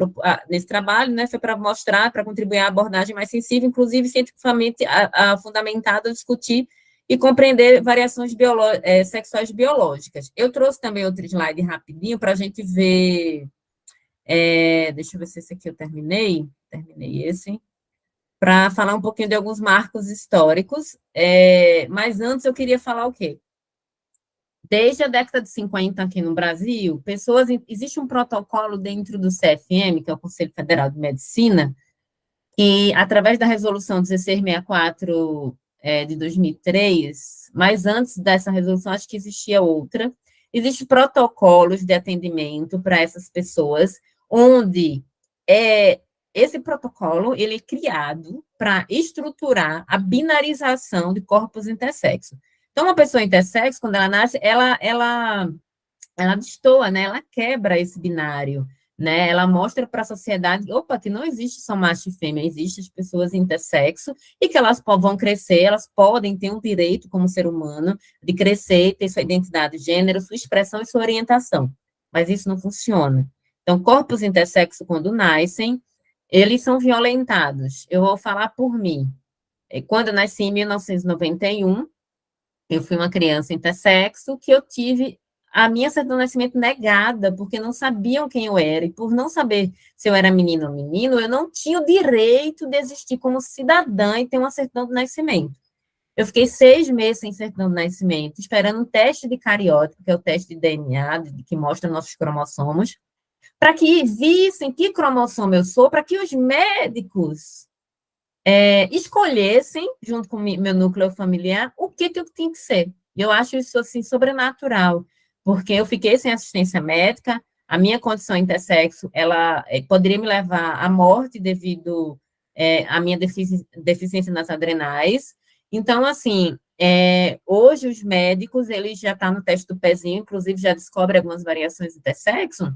S3: nesse trabalho, né, foi para mostrar, para contribuir à abordagem mais sensível, inclusive cientificamente fundamentada, a discutir e compreender variações sexuais biológicas. Eu trouxe também outro slide rapidinho para a gente ver, deixa eu ver se esse aqui eu terminei esse, para falar um pouquinho de alguns marcos históricos, mas antes eu queria falar o quê? Desde a década de 50 aqui no Brasil, existe um protocolo dentro do CFM, que é o Conselho Federal de Medicina, que, através da resolução 1664 de 2003, mas antes dessa resolução, acho que existia outra, existem protocolos de atendimento para essas pessoas, onde esse protocolo ele é criado para estruturar a binarização de corpos intersexo. Então, uma pessoa intersexo, quando ela nasce, ela destoa, né? Ela quebra esse binário, né? Ela mostra para a sociedade, opa, que não existe só macho e fêmea, existem as pessoas intersexo e que elas vão crescer, elas podem ter um direito como ser humano de crescer, ter sua identidade de gênero, sua expressão e sua orientação. Mas isso não funciona. Então, corpos intersexo, quando nascem, eles são violentados. Eu vou falar por mim. Quando eu nasci em 1991, eu fui uma criança intersexo que eu tive a minha certidão de nascimento negada, porque não sabiam quem eu era, e por não saber se eu era menino ou menino, eu não tinha o direito de existir como cidadã e ter uma certidão de nascimento. Eu fiquei 6 meses sem certidão de nascimento, esperando um teste de cariótipo, que é o teste de DNA, que mostra nossos cromossomos, para que vissem que cromossomo eu sou, para que os médicos escolhessem, junto com meu núcleo familiar, o que eu tinha que ser. Eu acho isso, assim, sobrenatural, porque eu fiquei sem assistência médica, a minha condição intersexo, ela poderia me levar à morte devido à minha deficiência nas adrenais. Então, assim, hoje os médicos, eles já estão no teste do pezinho, inclusive já descobrem algumas variações intersexo,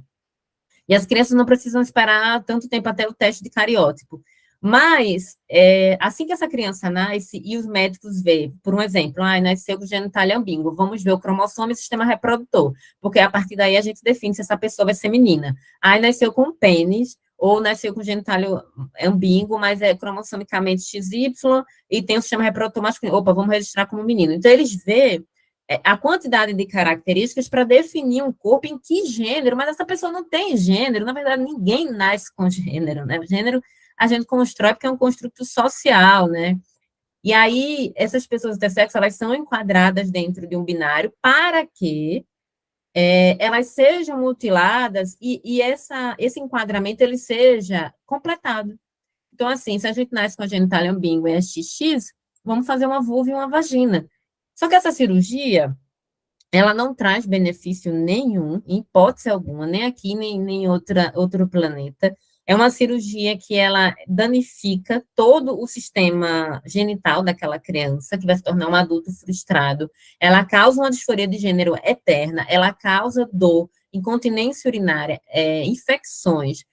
S3: e as crianças não precisam esperar tanto tempo até o teste de cariótipo. Mas, assim que essa criança nasce, e os médicos veem, por um exemplo, nasceu com genitália ambígua, vamos ver o cromossomo e o sistema reprodutor, porque a partir daí a gente define se essa pessoa vai ser menina. Nasceu com pênis, ou nasceu com genitália ambíguo, mas é cromossomicamente XY, e tem o sistema reprodutor masculino. Opa, vamos registrar como menino. Então, eles veem a quantidade de características para definir um corpo em que gênero, mas essa pessoa não tem gênero, na verdade, ninguém nasce com gênero, né? O gênero a gente constrói porque é um construto social, né? E aí, essas pessoas intersexo, elas são enquadradas dentro de um binário para que elas sejam mutiladas e esse enquadramento, ele seja completado. Então, assim, se a gente nasce com a genitália ambígua e XX, vamos fazer uma vulva e uma vagina. Só que essa cirurgia, ela não traz benefício nenhum, em hipótese alguma, nem aqui, nem em outro planeta. É uma cirurgia que ela danifica todo o sistema genital daquela criança, que vai se tornar um adulto frustrado. Ela causa uma disforia de gênero eterna, ela causa dor, incontinência urinária, infecções,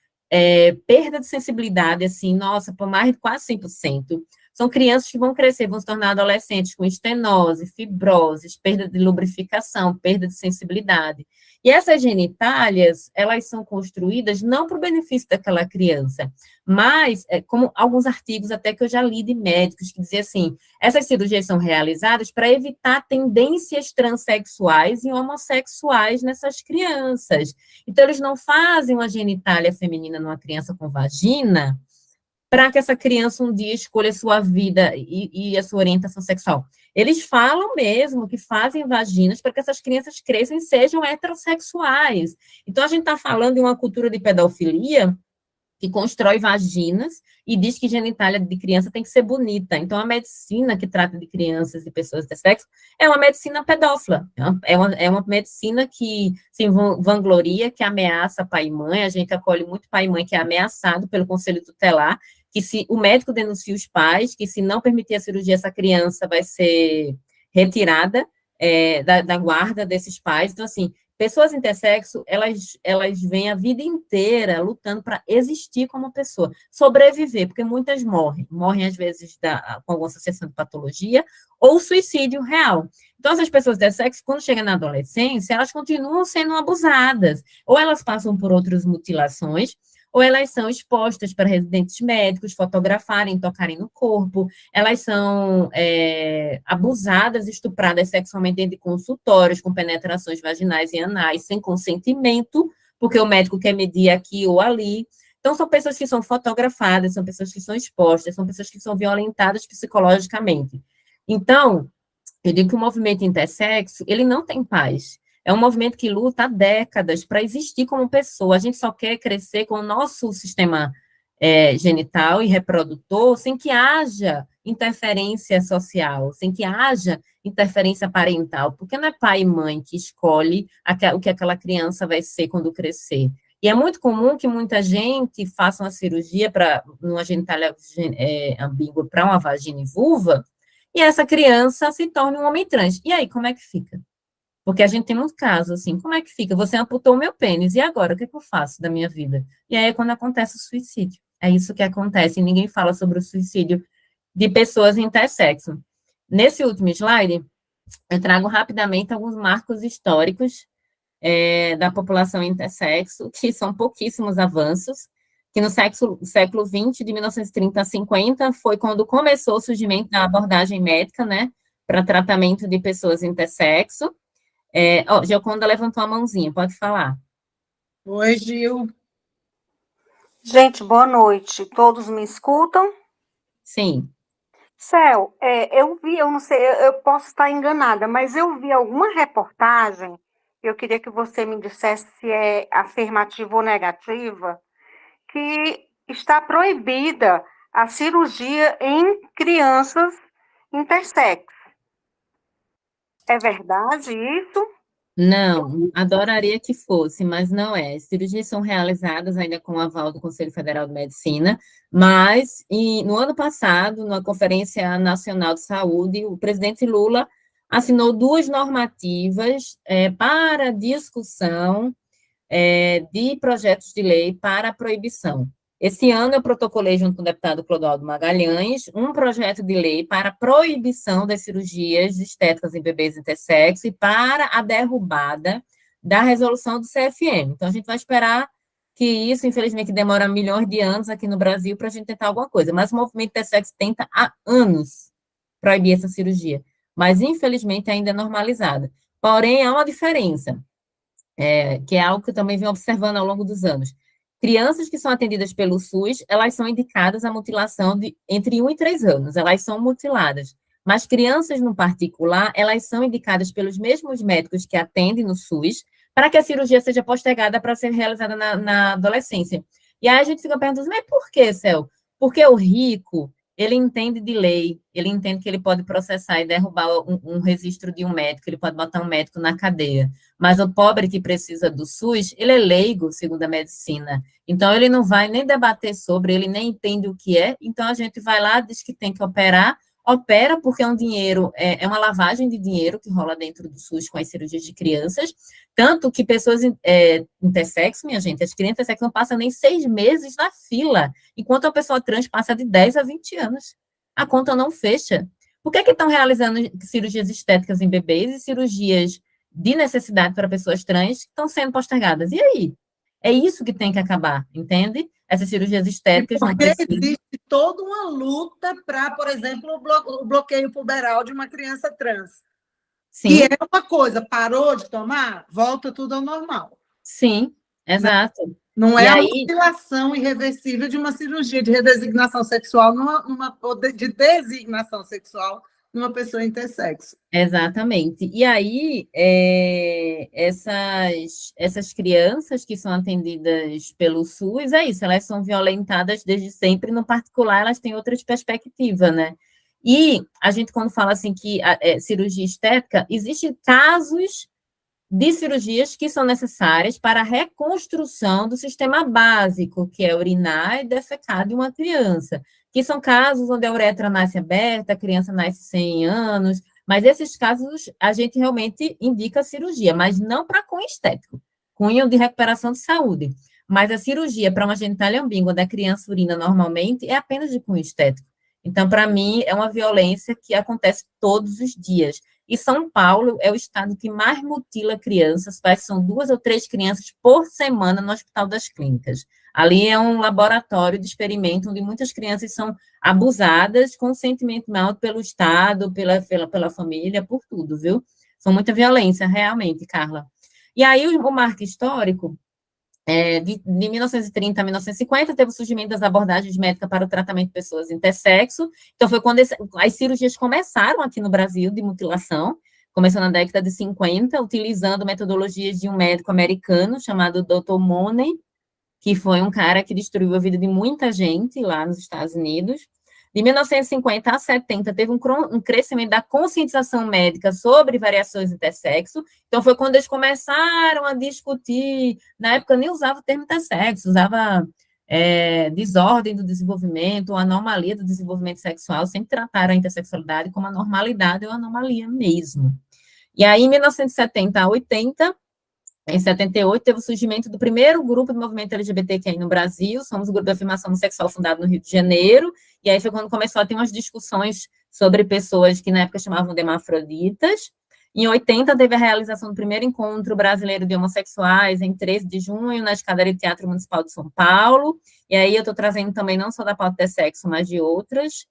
S3: perda de sensibilidade, assim, nossa, por mais de quase 100%. São crianças que vão crescer, vão se tornar adolescentes com estenose, fibroses, perda de lubrificação, perda de sensibilidade. E essas genitálias, elas são construídas não para o benefício daquela criança, mas, como alguns artigos até que eu já li de médicos, que diziam assim, essas cirurgias são realizadas para evitar tendências transexuais e homossexuais nessas crianças. Então, eles não fazem uma genitália feminina numa criança com vagina, para que essa criança um dia escolha a sua vida e a sua orientação sexual. Eles falam mesmo que fazem vaginas para que essas crianças cresçam e sejam heterossexuais. Então, a gente está falando de uma cultura de pedofilia que constrói vaginas e diz que genitália de criança tem que ser bonita. Então, a medicina que trata de crianças e pessoas intersexo é uma medicina pedófila, é uma medicina que se vangloria, que ameaça pai e mãe. A gente acolhe muito pai e mãe que é ameaçado pelo conselho tutelar, que se o médico denuncia os pais, que se não permitir a cirurgia, essa criança vai ser retirada da guarda desses pais. Então, assim, pessoas intersexo, elas vêm a vida inteira lutando para existir como pessoa, sobreviver, porque muitas morrem às vezes com alguma associação de patologia, ou suicídio real. Então, essas pessoas intersexo, quando chegam na adolescência, elas continuam sendo abusadas, ou elas passam por outras mutilações, ou elas são expostas para residentes médicos fotografarem, tocarem no corpo, elas são abusadas, estupradas sexualmente dentro de consultórios, com penetrações vaginais e anais, sem consentimento, porque o médico quer medir aqui ou ali. Então, são pessoas que são fotografadas, são pessoas que são expostas, são pessoas que são violentadas psicologicamente. Então, Eu digo que o movimento intersexo, ele não tem paz. É um movimento que luta há décadas para existir como pessoa. A gente só quer crescer com o nosso sistema genital e reprodutor sem que haja interferência social, sem que haja interferência parental, porque não é pai e mãe que escolhe o que aquela criança vai ser quando crescer. E é muito comum que muita gente faça uma cirurgia para uma genitália ambígua para uma vagina e vulva, e essa criança se torne um homem trans. E aí, como é que fica? Porque a gente tem muito caso, assim, como é que fica? Você amputou o meu pênis, e agora? O que é que eu faço da minha vida? E aí é quando acontece o suicídio. É isso que acontece, e ninguém fala sobre o suicídio de pessoas intersexo. Nesse último slide, eu trago rapidamente alguns marcos históricos da população intersexo, que são pouquíssimos avanços, que no século XX, de 1930 a 50, foi quando começou o surgimento da abordagem médica, né, para tratamento de pessoas intersexo. Gioconda levantou a mãozinha, pode falar.
S1: Oi, Gil.
S8: Gente, boa noite. Todos me escutam?
S3: Sim.
S8: Céu, eu vi, eu não sei, eu posso estar enganada, mas eu vi alguma reportagem, eu queria que você me dissesse se é afirmativa ou negativa, que está proibida a cirurgia em crianças intersexo. É verdade isso?
S3: Não, adoraria que fosse, mas não é. As cirurgias são realizadas ainda com o aval do Conselho Federal de Medicina, mas no ano passado, na Conferência Nacional de Saúde, o presidente Lula assinou 2 normativas para discussão de projetos de lei para a proibição. Esse ano eu protocolei, junto com o deputado Clodoaldo Magalhães, um projeto de lei para a proibição das cirurgias estéticas em bebês intersexo e para a derrubada da resolução do CFM. Então, a gente vai esperar que isso, infelizmente, demora milhões de anos aqui no Brasil para a gente tentar alguma coisa. Mas o movimento intersexo tenta há anos proibir essa cirurgia. Mas, infelizmente, ainda é normalizada. Porém, há uma diferença, que é algo que eu também venho observando ao longo dos anos. Crianças que são atendidas pelo SUS, elas são indicadas à mutilação entre 1 e 3 anos, elas são mutiladas. Mas crianças no particular, elas são indicadas pelos mesmos médicos que atendem no SUS, para que a cirurgia seja postergada para ser realizada na adolescência. E aí a gente fica perguntando, mas por que, Céu? Porque o rico, ele entende de lei, ele entende que ele pode processar e derrubar um registro de um médico, ele pode botar um médico na cadeia. Mas o pobre que precisa do SUS, ele é leigo, segundo a medicina. Então, ele não vai nem debater sobre, ele nem entende o que é. Então, a gente vai lá, diz que tem que operar, opera porque é um dinheiro, é uma lavagem de dinheiro que rola dentro do SUS com as cirurgias de crianças, tanto que pessoas intersexo, minha gente, as crianças intersexo não passam nem 6 meses na fila, enquanto a pessoa trans passa de 10 a 20 anos. A conta não fecha. Por que estão realizando cirurgias estéticas em bebês e cirurgias de necessidade para pessoas trans que estão sendo postergadas? E aí? É isso que tem que acabar, entende? Essas cirurgias estéticas não
S1: Porque
S3: precisam.
S1: existe toda uma luta para, por exemplo, o bloqueio puberal de uma criança trans.
S3: Sim.
S1: E é uma coisa, parou de tomar, volta tudo ao normal.
S3: Sim, exato.
S1: Não é
S3: E
S1: a
S3: aí,
S1: mutilação irreversível de uma cirurgia de redesignação sexual, de designação sexual numa pessoa intersexo.
S3: exatamente. E aí, essas crianças que são atendidas pelo SUS, é isso, elas são violentadas desde sempre, no particular, elas têm outras perspectivas, né? E a gente, quando fala assim que cirurgia estética, existem casos de cirurgias que são necessárias para a reconstrução do sistema básico, que é urinar e defecar de uma criança, que são casos onde a uretra nasce aberta, a criança nasce sem anos, mas esses casos a gente realmente indica cirurgia, mas não para cunho estético, cunho de recuperação de saúde. Mas a cirurgia para uma genitália ambígua da criança urina normalmente é apenas de cunho estético. Então, para mim, é uma violência que acontece todos os dias. E São Paulo é o estado que mais mutila crianças, parece que são 2 ou 3 crianças por semana no Hospital das Clínicas. Ali é um laboratório de experimento onde muitas crianças são abusadas consentimento pelo Estado, pela família, por tudo, viu? São muita violência, realmente, Carla. E aí, o marco histórico de 1930 a 1950, teve o surgimento das abordagens médicas para o tratamento de pessoas intersexo. Então, foi quando as cirurgias começaram aqui no Brasil, de mutilação, começou na década de 50, utilizando metodologias de um médico americano chamado Dr. Money, que foi um cara que destruiu a vida de muita gente lá nos Estados Unidos. De 1950 a 70, teve um crescimento da conscientização médica sobre variações intersexo. Então, foi quando eles começaram a discutir. Na época, nem usava o termo intersexo, usava desordem do desenvolvimento, ou anomalia do desenvolvimento sexual. Sempre trataram a intersexualidade como a normalidade ou anomalia mesmo. E aí, em 1970 a 80, em 78, teve o surgimento do primeiro grupo de movimento LGBTQI no Brasil, somos o grupo de afirmação sexual fundado no Rio de Janeiro, e aí foi quando começou a ter umas discussões sobre pessoas que na época chamavam de hermafroditas. Em 80, teve a realização do primeiro encontro brasileiro de homossexuais, em 13 de junho, na escadaria do Teatro Municipal de São Paulo, e aí eu estou trazendo também não só da pauta de sexo, mas de outras.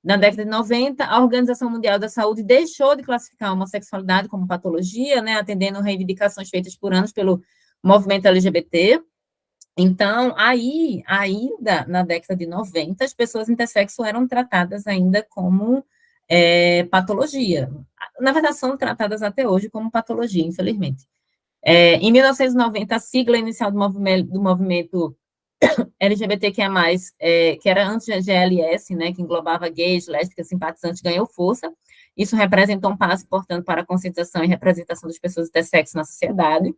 S3: Na década de 90, a Organização Mundial da Saúde deixou de classificar a homossexualidade como patologia, né, atendendo reivindicações feitas por anos pelo movimento LGBT. Então, aí, ainda na década de 90, as pessoas intersexo eram tratadas ainda como patologia. Na verdade, são tratadas até hoje como patologia, infelizmente. Em 1990, a sigla inicial do movimento LGBTQIA+, que era antes da GLS, né, que englobava gays, lésbicas, simpatizantes, ganhou força. Isso representou um passo, portanto, para a conscientização e representação das pessoas intersexo na sociedade.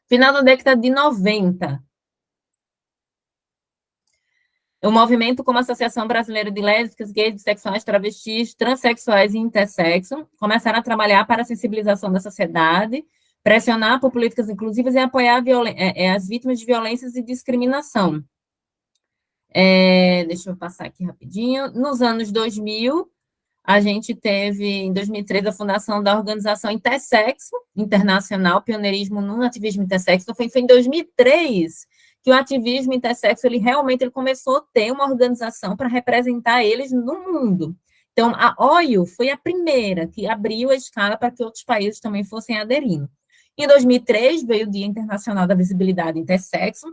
S3: Final da década de 90, o movimento como Associação Brasileira de Lésbicas, Gays, Bissexuais, Travestis, Transsexuais e Intersexo começaram a trabalhar para a sensibilização da sociedade, pressionar por políticas inclusivas e apoiar as vítimas de violências e discriminação. Deixa eu passar aqui rapidinho. Nos anos 2000, a gente teve, em 2003, a fundação da Organização Intersexo Internacional, pioneirismo no ativismo intersexo. Então, foi em 2003 que o ativismo intersexo, ele começou a ter uma organização para representar eles no mundo. Então, a OIU foi a primeira que abriu a escala para que outros países também fossem aderindo. Em 2003, veio o Dia Internacional da Visibilidade Intersexo,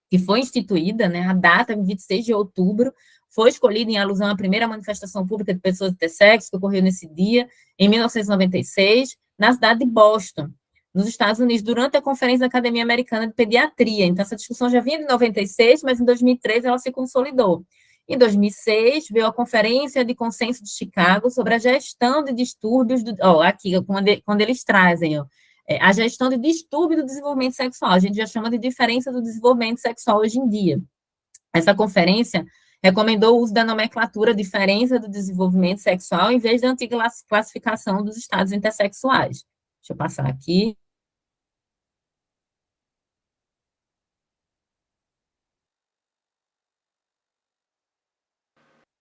S3: que foi instituída, né, a data, 26 de outubro, foi escolhida em alusão à primeira manifestação pública de pessoas intersexo, que ocorreu nesse dia, em 1996, na cidade de Boston, nos Estados Unidos, durante a Conferência da Academia Americana de Pediatria. Então, essa discussão já vinha de 96, mas em 2003 ela se consolidou. Em 2006, veio a Conferência de Consenso de Chicago sobre a gestão de distúrbios, aqui, quando eles trazem, a gestão de distúrbio do desenvolvimento sexual. A gente já chama de diferença do desenvolvimento sexual hoje em dia. Essa conferência recomendou o uso da nomenclatura diferença do desenvolvimento sexual em vez da antiga classificação dos estados intersexuais. Deixa eu passar aqui.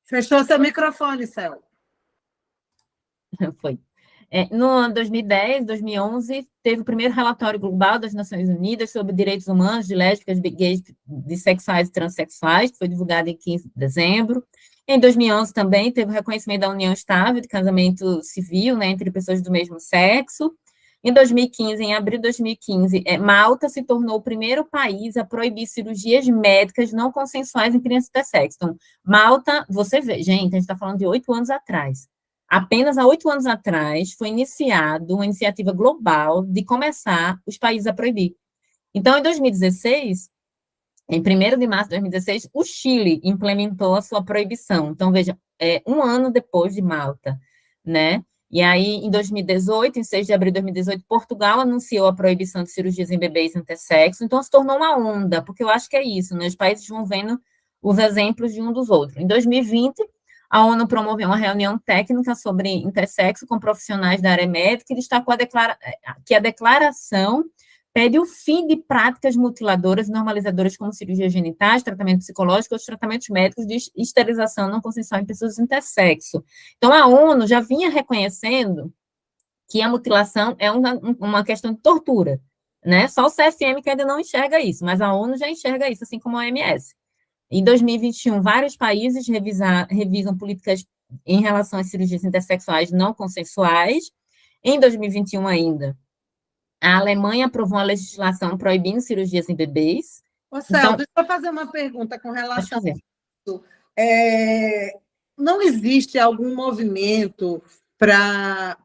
S1: Fechou seu microfone, Céu.
S3: Foi. No ano 2010, 2011, teve o primeiro relatório global das Nações Unidas sobre direitos humanos de lésbicas, gays, bissexuais e transexuais, que foi divulgado em 15 de dezembro. Em 2011 também teve o reconhecimento da união estável de casamento civil, né, entre pessoas do mesmo sexo. Em 2015, em abril de 2015, Malta se tornou o primeiro país a proibir cirurgias médicas não consensuais em crianças intersexo. Então, Malta, você vê, gente, a gente está falando de 8 anos atrás. Apenas há 8 anos atrás foi iniciada uma iniciativa global de começar os países a proibir. Então, em 2016, em 1º de março de 2016, o Chile implementou a sua proibição. Então, veja, um ano depois de Malta, né? E aí, em 2018, em 6 de abril de 2018, Portugal anunciou a proibição de cirurgias em bebês intersexo. Então, se tornou uma onda, porque eu acho que é isso, né? Os países vão vendo os exemplos de um dos outros. Em 2020, a ONU promoveu uma reunião técnica sobre intersexo com profissionais da área médica e destacou que a declaração pede o fim de práticas mutiladoras e normalizadoras como cirurgias genitais, tratamento psicológico ou tratamentos médicos de esterilização não consensual em pessoas intersexo. Então, a ONU já vinha reconhecendo que a mutilação é uma questão de tortura, né? Só o CSM que ainda não enxerga isso, mas a ONU já enxerga isso, assim como a OMS. Em 2021, vários países revisam políticas em relação às cirurgias intersexuais não consensuais. Em 2021 ainda, A Alemanha aprovou uma legislação proibindo cirurgias em bebês.
S1: Ô, Céu,
S3: Então,
S1: deixa eu fazer uma pergunta com
S3: pode
S1: relação a
S3: fazer.
S1: isso. Não existe algum movimento para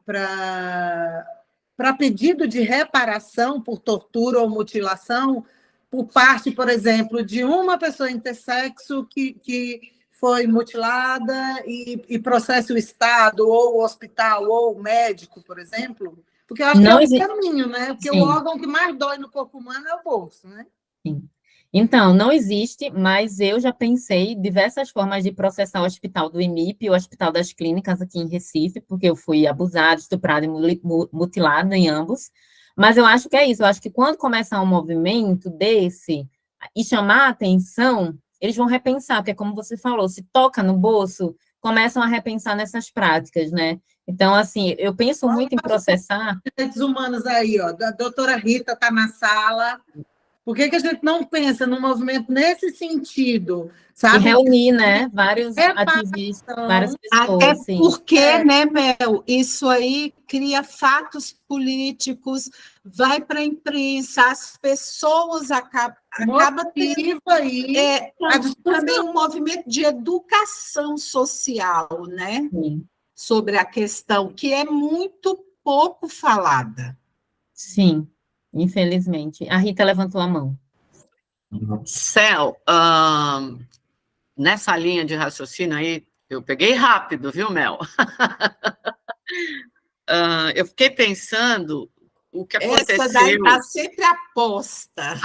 S1: pedido de reparação por tortura ou mutilação por parte, por exemplo, de uma pessoa intersexo que foi mutilada e processa o Estado, ou o hospital, ou o médico, por exemplo? Porque eu acho que é
S3: Não
S1: um
S3: existe.
S1: caminho, né? Porque o
S3: Sim.
S1: órgão que mais dói no corpo humano é o bolso, né?
S3: Sim. Então, não existe, mas eu já pensei diversas formas de processar o hospital do IMIP, o Hospital das Clínicas aqui em Recife, porque eu fui abusada, estuprada e mutilada em ambos. Mas eu acho que é isso, eu acho que quando começar um movimento desse e chamar a atenção, eles vão repensar, porque como você falou, se toca no bolso, começam a repensar nessas práticas, né? Então, assim, eu penso muito em processar.
S1: Direitos humanos aí, ó, a doutora Rita está na sala. Por que a gente não pensa num movimento nesse sentido,
S3: E
S1: sabe?
S3: reunir, né, vários ativistas, várias
S2: Até
S3: pessoas, sim.
S2: porque, né, Mel, isso aí cria fatos políticos, vai para a imprensa, as pessoas acabam tendo
S1: Motiva aí a discussão.
S2: também um movimento de educação social, né,
S3: Sim.
S2: sobre a questão, que é muito pouco falada.
S3: Sim, infelizmente. A Rita levantou a mão.
S9: Céu, nessa linha de raciocínio aí, eu peguei rápido, viu, Mel? Eu fiquei pensando o que aconteceu.
S2: Essa daí está sempre aposta.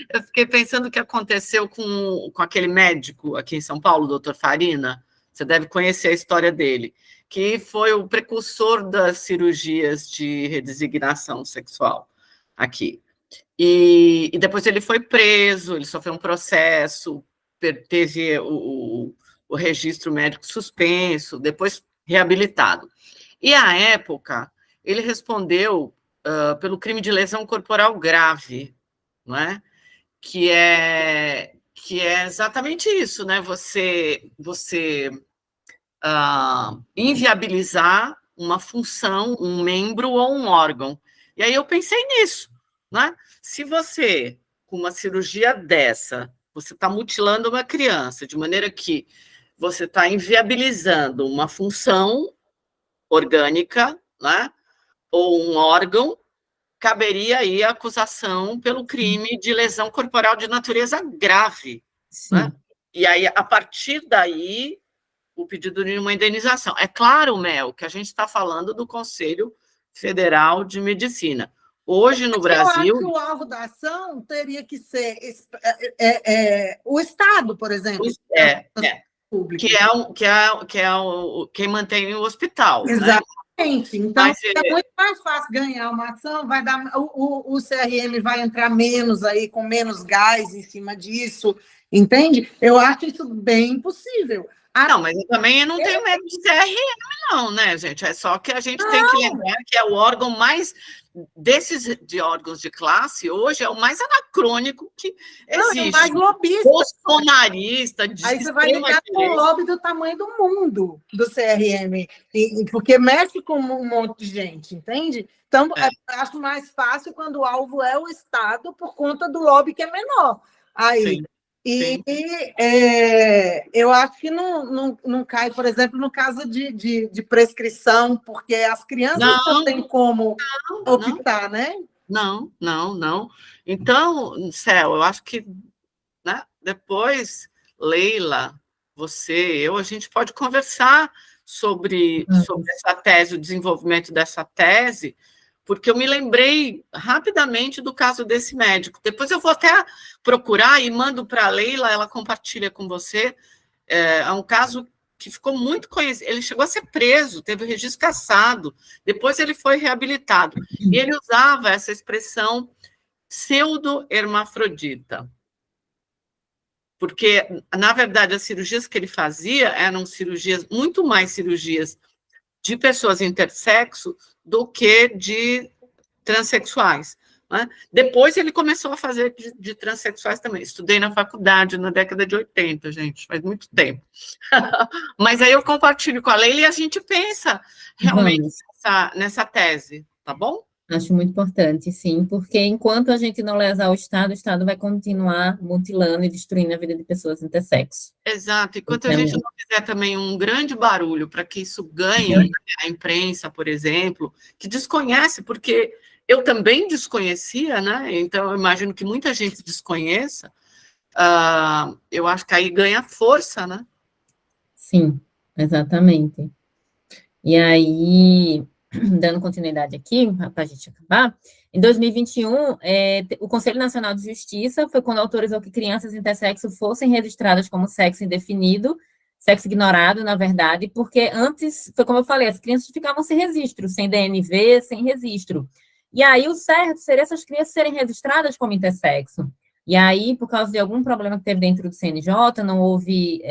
S9: Eu fiquei pensando o que aconteceu com aquele médico aqui em São Paulo, o doutor Farina. Você deve conhecer a história dele, que foi o precursor das cirurgias de redesignação sexual aqui. E depois ele foi preso, ele sofreu um processo, teve o registro médico suspenso, depois reabilitado. E, à época, ele respondeu pelo crime de lesão corporal grave, não é? Que é exatamente isso, né? Você inviabilizar uma função, um membro ou um órgão. E aí eu pensei nisso, né? Se você, com uma cirurgia dessa, você está mutilando uma criança, de maneira que você está inviabilizando uma função orgânica, né? Ou um órgão, caberia aí a acusação pelo crime de lesão corporal de natureza grave. Né? E aí, a partir daí, o pedido de uma indenização. É claro, Mel, que a gente está falando do Conselho Federal de Medicina. Hoje, no Brasil...
S1: Eu acho que o alvo da ação teria que ser o Estado, por exemplo.
S9: Quem mantém o hospital.
S1: Exatamente.
S9: Né?
S1: Então, é muito mais fácil ganhar uma ação, vai dar, o CRM vai entrar menos aí, com menos gás em cima disso, entende? Eu acho isso bem possível.
S9: Não, mas eu também não tenho medo de CRM, não, né, gente? É só que a gente tem que lembrar que é o órgão mais... Desses de órgãos de classe, hoje é o mais anacrônico que existe.
S1: É o mais lobista.
S9: Bolsonarista.
S1: Aí você vai ligar com o lobby do tamanho do mundo, do CRM, porque mexe com um monte de gente, entende? Então, acho mais fácil quando o alvo é o Estado, por conta do lobby que é menor. Aí...
S9: Sim.
S1: Eu acho que não cai, por exemplo, no caso de prescrição, porque as crianças não têm como optar, né?
S9: Não. Então, Céu, eu acho que, né, depois, Leila, você, a gente pode conversar sobre essa tese, o desenvolvimento dessa tese, porque eu me lembrei rapidamente do caso desse médico. Depois eu vou até procurar e mando para a Leila, ela compartilha com você. É um caso que ficou muito conhecido. Ele chegou a ser preso, teve o registro cassado, depois ele foi reabilitado. E ele usava essa expressão pseudo-hermafrodita. Porque, na verdade, as cirurgias que ele fazia eram cirurgias, muito mais cirurgias de pessoas intersexo do que de transexuais. Né? Depois ele começou a fazer de transexuais também. Estudei na faculdade na década de 80, gente, faz muito tempo. Mas aí eu compartilho com a Leila e a gente pensa realmente nessa tese, tá bom?
S3: Acho muito importante, sim, porque enquanto a gente não lesar o Estado vai continuar mutilando e destruindo a vida de pessoas intersexo.
S9: Exato, enquanto a
S3: Então,
S9: gente não fizer também um grande barulho para que isso ganhe, a imprensa, por exemplo, que desconhece, porque eu também desconhecia, né? Então eu imagino que muita gente desconheça, eu acho que aí ganha força, né?
S3: Sim, exatamente. E aí, dando continuidade aqui, para a gente acabar, em 2021, o Conselho Nacional de Justiça foi quando autorizou que crianças intersexo fossem registradas como sexo indefinido, sexo ignorado, na verdade, porque antes, foi como eu falei, as crianças ficavam sem registro, sem DNV, sem registro. E aí, o certo seria essas crianças serem registradas como intersexo. E aí, por causa de algum problema que teve dentro do CNJ, não houve...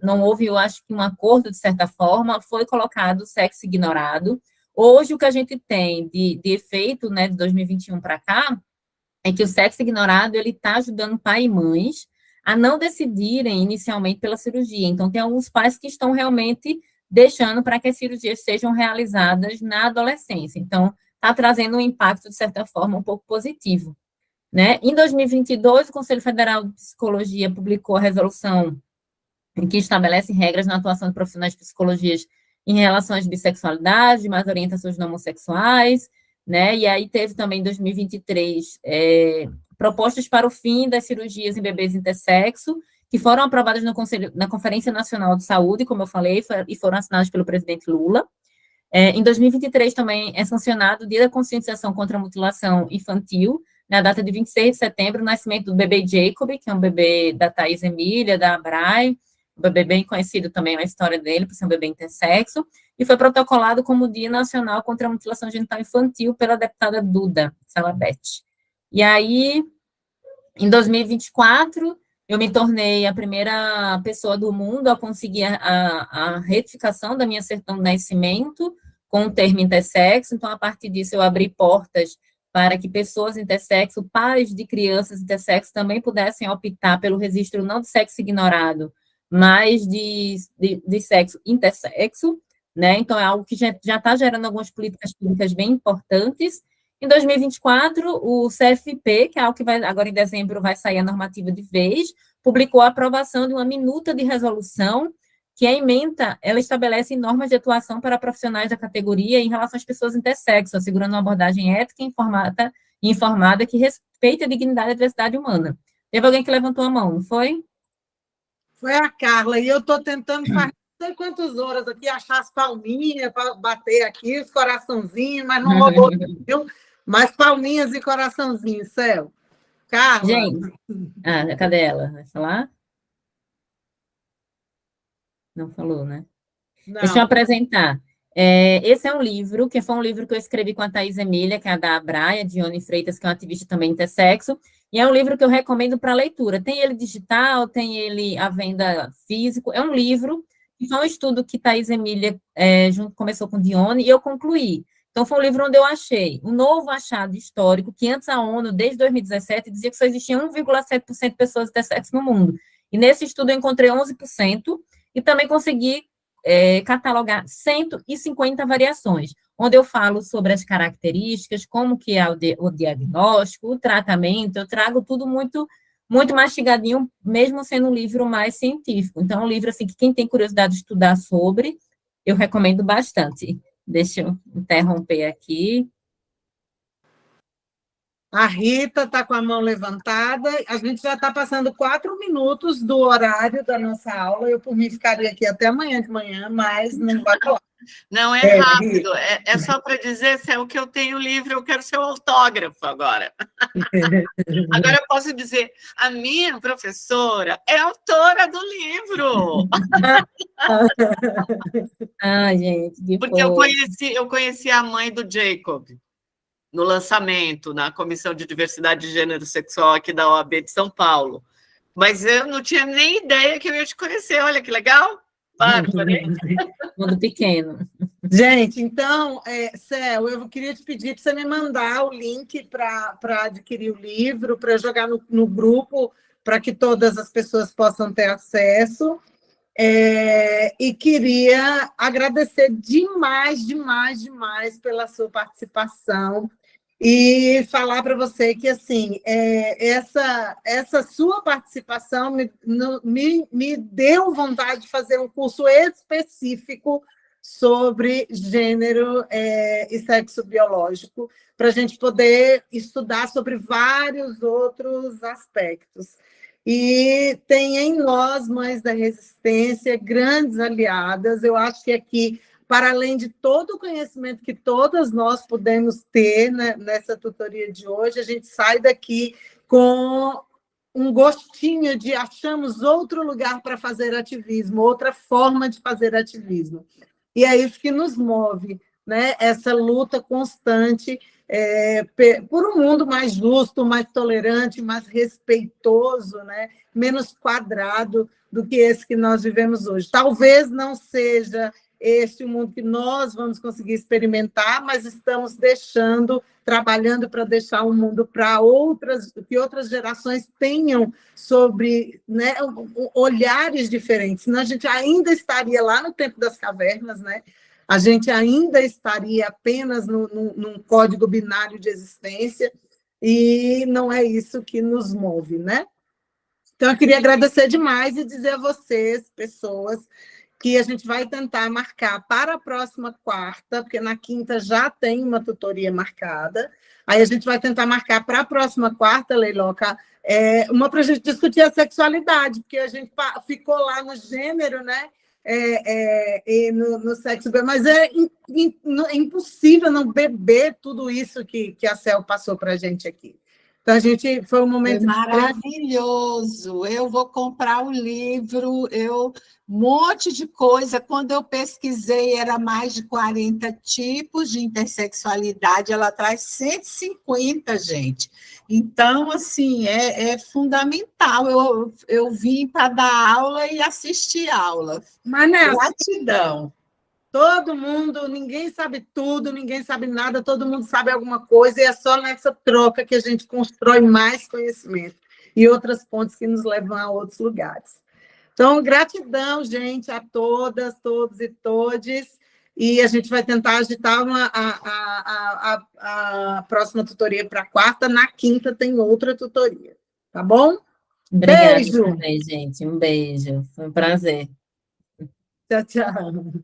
S3: não houve, eu acho que um acordo, de certa forma, foi colocado o sexo ignorado. Hoje, o que a gente tem de efeito, né, de 2021 para cá, é que o sexo ignorado, ele está ajudando pai e mães a não decidirem inicialmente pela cirurgia. Então, tem alguns pais que estão realmente deixando para que as cirurgias sejam realizadas na adolescência. Então, está trazendo um impacto, de certa forma, um pouco positivo, né? Em 2022, o Conselho Federal de Psicologia publicou a resolução que estabelece regras na atuação de profissionais de psicologias em relações de bissexualidade, mais orientações não homossexuais, né? E aí teve também em 2023 propostas para o fim das cirurgias em bebês intersexo, que foram aprovadas no Conselho, na Conferência Nacional de Saúde, como eu falei, e foram assinadas pelo presidente Lula. Em 2023 também é sancionado o Dia da Conscientização contra a Mutilação Infantil, na data de 26 de setembro, o nascimento do bebê Jacob, que é um bebê da Thaís Emília, da Abray, um bebê bem conhecido também na história dele, por ser um bebê intersexo, e foi protocolado como Dia Nacional contra a Mutilação Genital Infantil pela deputada Duda Salabete. E aí, em 2024, eu me tornei a primeira pessoa do mundo a conseguir a retificação da minha certidão de nascimento com o termo intersexo, então, a partir disso, eu abri portas para que pessoas intersexo, pais de crianças intersexo, também pudessem optar pelo registro não de sexo ignorado, mas de sexo intersexo, né? Então, é algo que já está gerando algumas políticas públicas bem importantes. Em 2024, o CFP, que é algo que vai, agora em dezembro vai sair a normativa de vez, publicou a aprovação de uma minuta de resolução, que a ementa, ela estabelece normas de atuação para profissionais da categoria em relação às pessoas intersexo, assegurando uma abordagem ética e informada que respeite a dignidade e a diversidade humana. Teve alguém que levantou a mão, não foi?
S1: Foi a Carla, e eu estou tentando faz não sei quantas horas aqui, achar as palminhas para bater aqui, os coraçãozinhos, mas não rolou, viu? Mas palminhas e coraçãozinhos, Céu. Carla.
S3: Gente, cadê ela? Vai falar? Não falou, né?
S1: Não.
S3: Deixa eu apresentar. Esse é um livro, que foi um livro que eu escrevi com a Thaís Emília, que é a da Abraia, Dione Freitas, que é uma ativista também intersexo, e é um livro que eu recomendo para leitura. Tem ele digital, tem ele à venda físico, é um livro, que foi um estudo que Thaís Emília começou com Dione, e eu concluí. Então, foi um livro onde eu achei um novo achado histórico, que antes a ONU, desde 2017, dizia que só existia 1,7% de pessoas intersexo no mundo. E nesse estudo eu encontrei 11%, e também consegui catalogar 150 variações, onde eu falo sobre as características, como que é o diagnóstico, o tratamento, eu trago tudo muito, muito mastigadinho, mesmo sendo um livro mais científico. Então, é um livro assim, que quem tem curiosidade de estudar sobre, eu recomendo bastante. Deixa eu interromper aqui.
S1: A Rita está com a mão levantada. A gente já está passando 4 minutos do horário da nossa aula. Eu, por mim, ficaria aqui até amanhã de manhã, mas não vai rolar.
S9: Não, é rápido. É só para dizer, se é o que eu tenho livro, eu quero seu autógrafo agora. Agora eu posso dizer, a minha professora é autora do livro.
S3: Gente,
S9: porque eu conheci a mãe do Jacob no lançamento, na Comissão de Diversidade de Gênero Sexual aqui da OAB de São Paulo. Mas eu não tinha nem ideia que eu ia te conhecer. Olha que legal. Bárbara.
S3: Mundo pequeno.
S1: Gente, então, Céu, eu queria te pedir para você me mandar o link para adquirir o livro, para jogar no grupo, para que todas as pessoas possam ter acesso. E queria agradecer demais, demais, demais pela sua participação e falar para você que, assim, essa sua participação me deu vontade de fazer um curso específico sobre gênero e sexo biológico, para a gente poder estudar sobre vários outros aspectos. E tem em nós, Mães da Resistência, grandes aliadas. Eu acho que aqui, para além de todo o conhecimento que todas nós podemos ter, né, nessa tutoria de hoje, a gente sai daqui com um gostinho de achamos outro lugar para fazer ativismo, outra forma de fazer ativismo. E é isso que nos move, né? Essa luta constante por um mundo mais justo, mais tolerante, mais respeitoso, né? Menos quadrado do que esse que nós vivemos hoje. Talvez não seja este o mundo que nós vamos conseguir experimentar, mas estamos trabalhando para deixar um mundo para que outras gerações tenham sobre, né, olhares diferentes. Senão a gente ainda estaria lá no tempo das cavernas, né? A gente ainda estaria apenas num código binário de existência, e não é isso que nos move, né? Então, eu queria agradecer demais e dizer a vocês, pessoas, que a gente vai tentar marcar para a próxima quarta, porque na quinta já tem uma tutoria marcada, aí a gente vai tentar marcar para a próxima quarta, Leiloca, uma para a gente discutir a sexualidade, porque a gente ficou lá no gênero, né? No sexo, mas é impossível não beber tudo isso que a Cel passou para a gente aqui. Então, foi um momento
S2: maravilhoso. Eu vou comprar o livro, um monte de coisa. Quando eu pesquisei, era mais de 40 tipos de intersexualidade. Ela traz 150, gente. Então, assim, é fundamental. Eu vim para dar aula e assistir aula. Gratidão.
S1: Todo mundo, ninguém sabe tudo, ninguém sabe nada, todo mundo sabe alguma coisa, e é só nessa troca que a gente constrói mais conhecimento e outras pontes que nos levam a outros lugares. Então, gratidão, gente, a todas, todos e todes, e a gente vai tentar agitar a próxima tutoria para a quarta, na quinta tem outra tutoria, tá bom?
S3: Obrigada
S1: Beijo!
S3: também, gente. Um beijo. Foi um prazer.
S1: Tchau, tchau.